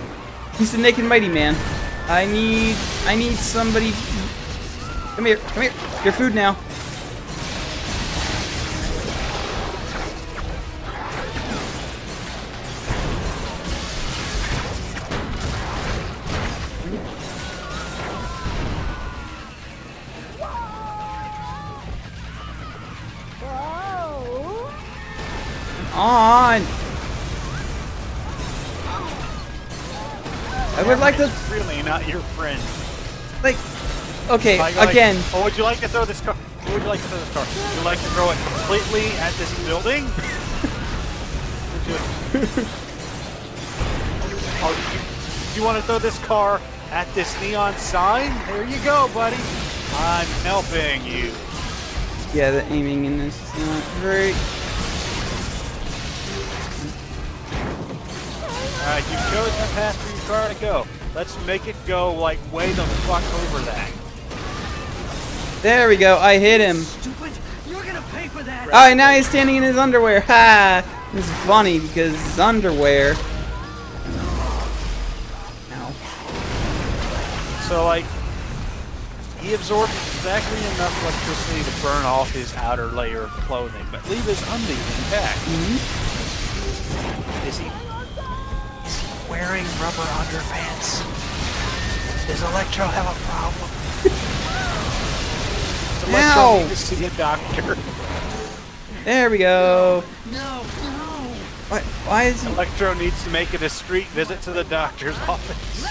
naked mighty man. I need somebody. Come here. Your food now. On. I would like to. Really not your friend. Like, okay, like, again. Oh, would you like to throw this car? Would you like to throw this car? Would you like to throw it completely at this building? Do you want to throw this car at this neon sign? There you go, buddy. I'm helping you. Yeah, the aiming in this is not great. Alright, you've chosen a path for your car to go. Let's make it go, like, way the fuck over that. There we go, I hit him. Stupid. You're gonna pay for that. Alright, now he's standing in his underwear. Ha! This is funny because his underwear. Ow. So, like, he absorbed exactly enough electricity to burn off his outer layer of clothing, but leave his undies intact. Is he wearing rubber underpants? Does Electro have a problem? Does Electro need to see a doctor? There we go. No. Why is he... Electro needs to make a discreet visit to the doctor's office.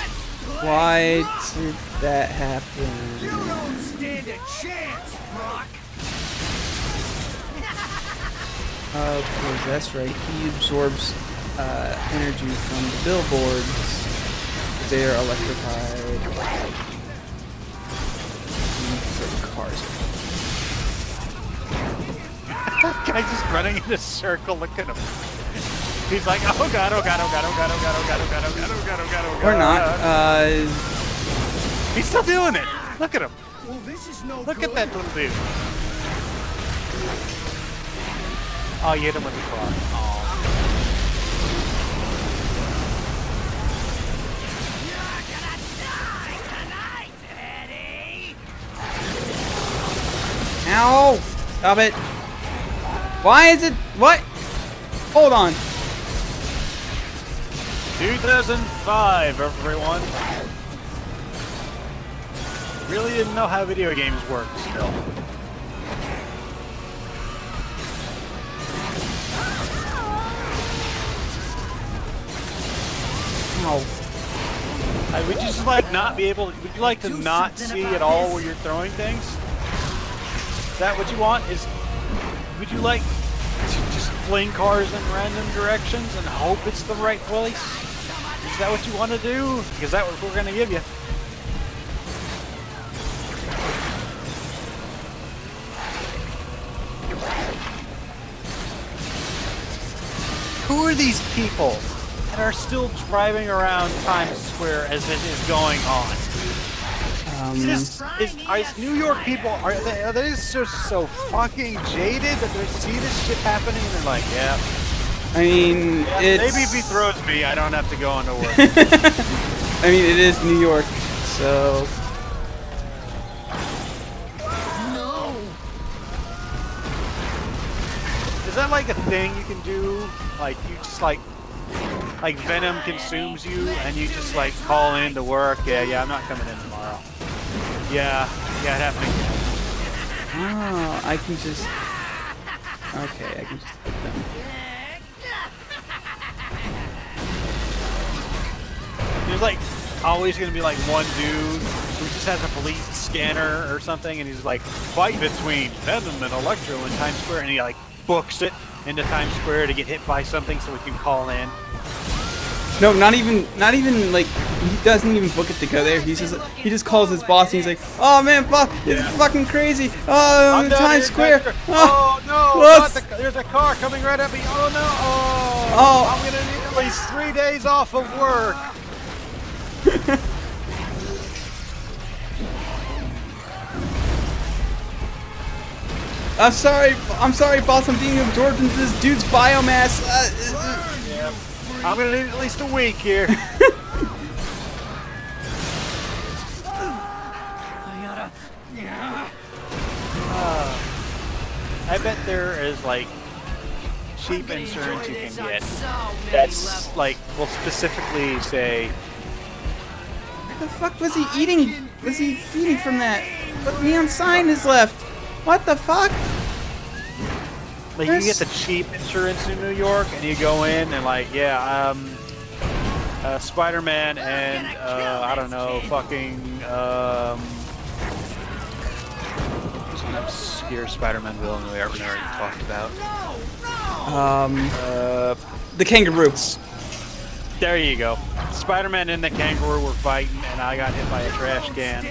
Why did that happen? You don't stand a chance, Brock. Okay, that's right. He absorbs energy from the billboards. They are electrified. For cars. Guy's just running in a circle. Look at him. He's like, oh god, oh god, oh god, oh god, oh god, oh god, oh god, oh god, oh god, oh god, oh god. Or not. He's still doing it. Look at him. Well, this is no Look good. at that little dude. Oh, you hit him with the car. Oh. Ow! Stop it. Why is it... What? Hold on. 2005, everyone. Really didn't know how video games work still. Would you just like not be able? Would you like to not see at all where you're throwing things? Is that what you want? Would you like to just fling cars in random directions and hope it's the right place? Is that what you want to do? Because that's what we're going to give you. Who are these people that are still driving around Times Square as it is going on? Is New York people, are they just so fucking jaded that they see this shit happening and they're like, yeah. I mean, it's... Maybe if he throws me, I don't have to go into work. I mean, it is New York, so... Is that like a thing you can do? Like, you just like Venom consumes you and you just like call in to work? Yeah, I'm not coming in tomorrow. Yeah, it happened again. Oh, I can just... Okay, I can just hit them. There's like always gonna be like one dude who just has a police scanner or something and he's like, fight between Venom and Electro in Times Square, and he like books it into Times Square to get hit by something so we can call in. No, not even like, he doesn't even book it to go there. He just calls his boss and he's like, oh man, fuck, this is fucking crazy. Oh, I'm in Times Square. Oh no, there's a car coming right at me. Oh no, I'm gonna need at least 3 days off of work. I'm sorry, boss. I'm being absorbed into this dude's biomass. Yeah. I'm gonna need at least a week here. I bet there is like cheap insurance you can get. That's like, will specifically say, What the fuck was he eating? Was he feeding from that? What neon sign is left? What the fuck? like you get the cheap insurance in New York, and you go in and like, yeah, Spider-Man and I don't know, fucking who's an obscure Spider-Man villain we already talked about? The kangaroo. There you go. Spider-Man and the kangaroo were fighting, and I got hit by a trash can.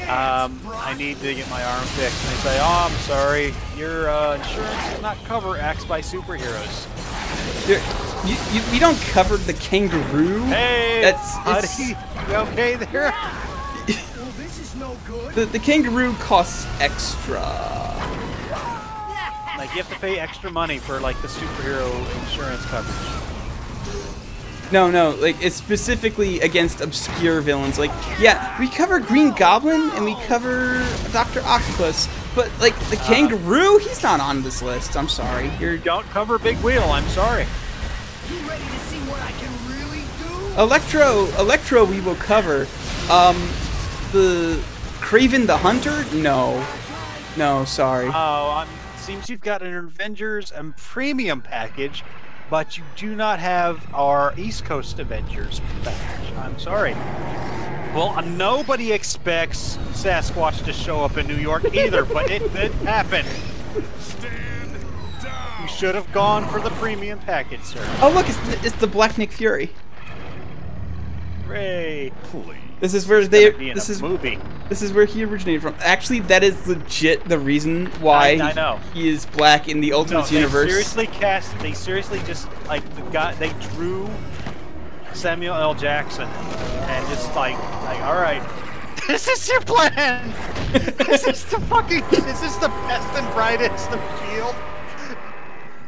I need to get my arm fixed. And they say, oh, I'm sorry, your insurance does not cover acts by superheroes. We don't cover the kangaroo. Hey, buddy, you okay there? Well, this is no good. The kangaroo costs extra. Like, you have to pay extra money for, like, the superhero insurance coverage. No, like, it's specifically against obscure villains. Like, yeah, we cover Green Goblin and we cover Dr. Octopus, but, like, the kangaroo, he's not on this list. I'm sorry. You don't cover Big Wheel, I'm sorry. You ready to see what I can really do? Electro we will cover. The Kraven the Hunter? No, sorry. Oh, seems you've got an Avengers and Premium package, but you do not have our East Coast Avengers package. I'm sorry. Well, nobody expects Sasquatch to show up in New York either, but it did happen. Stand down. You should have gone for the Premium package, sir. Oh, look, it's the Black Nick Fury. Hooray. Please. This is where movie. This is where he originated from. Actually, that is legit the reason why I know. He is black in the Ultimate Universe. They seriously just like they drew Samuel L. Jackson and just like all right, this is your plan. Is this the best and brightest of Shield?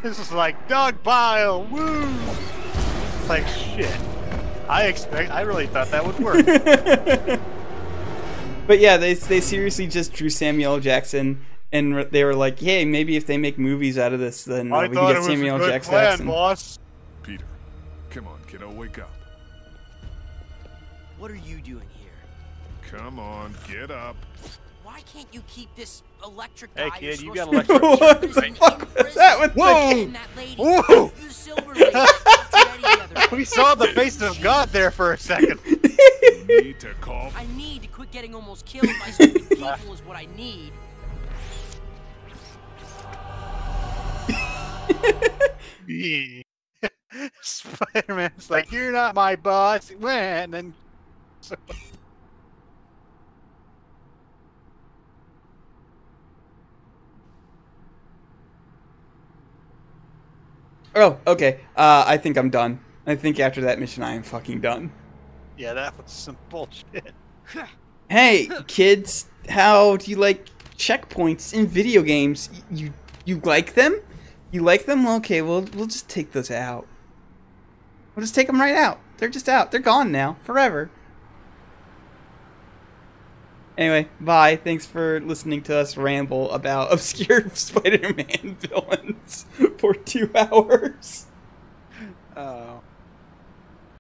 This is like dog pile, woo! It's like shit. I really thought that would work. But yeah, they seriously just drew Samuel L. Jackson, and they were like, "Hey, maybe if they make movies out of this, then we can get Samuel L. Jackson." Plan, boss. Peter, come on, kiddo, wake up. What are you doing here? Come on, get up. Why can't you keep this electric Hey, guy? kid, you're you got supposed to electric. What the prison fuck in was prison? that with Whoa! the And that lady, Whoa! the silver lady, talked to Eddie the other day. We saw the face of God there for a second. You need to call. I need to quit getting almost killed by stupid people is what I need. Spider-Man's like, you're not my boss. And then... Oh, okay. I think I'm done. I think after that mission, I am fucking done. Yeah, that was some bullshit. Hey, kids, how do you like checkpoints in video games? You like them? You like them? Okay, we'll just take those out. We'll just take them right out. They're just out. They're gone now, forever. Anyway, bye. Thanks for listening to us ramble about obscure Spider-Man villains for 2 hours.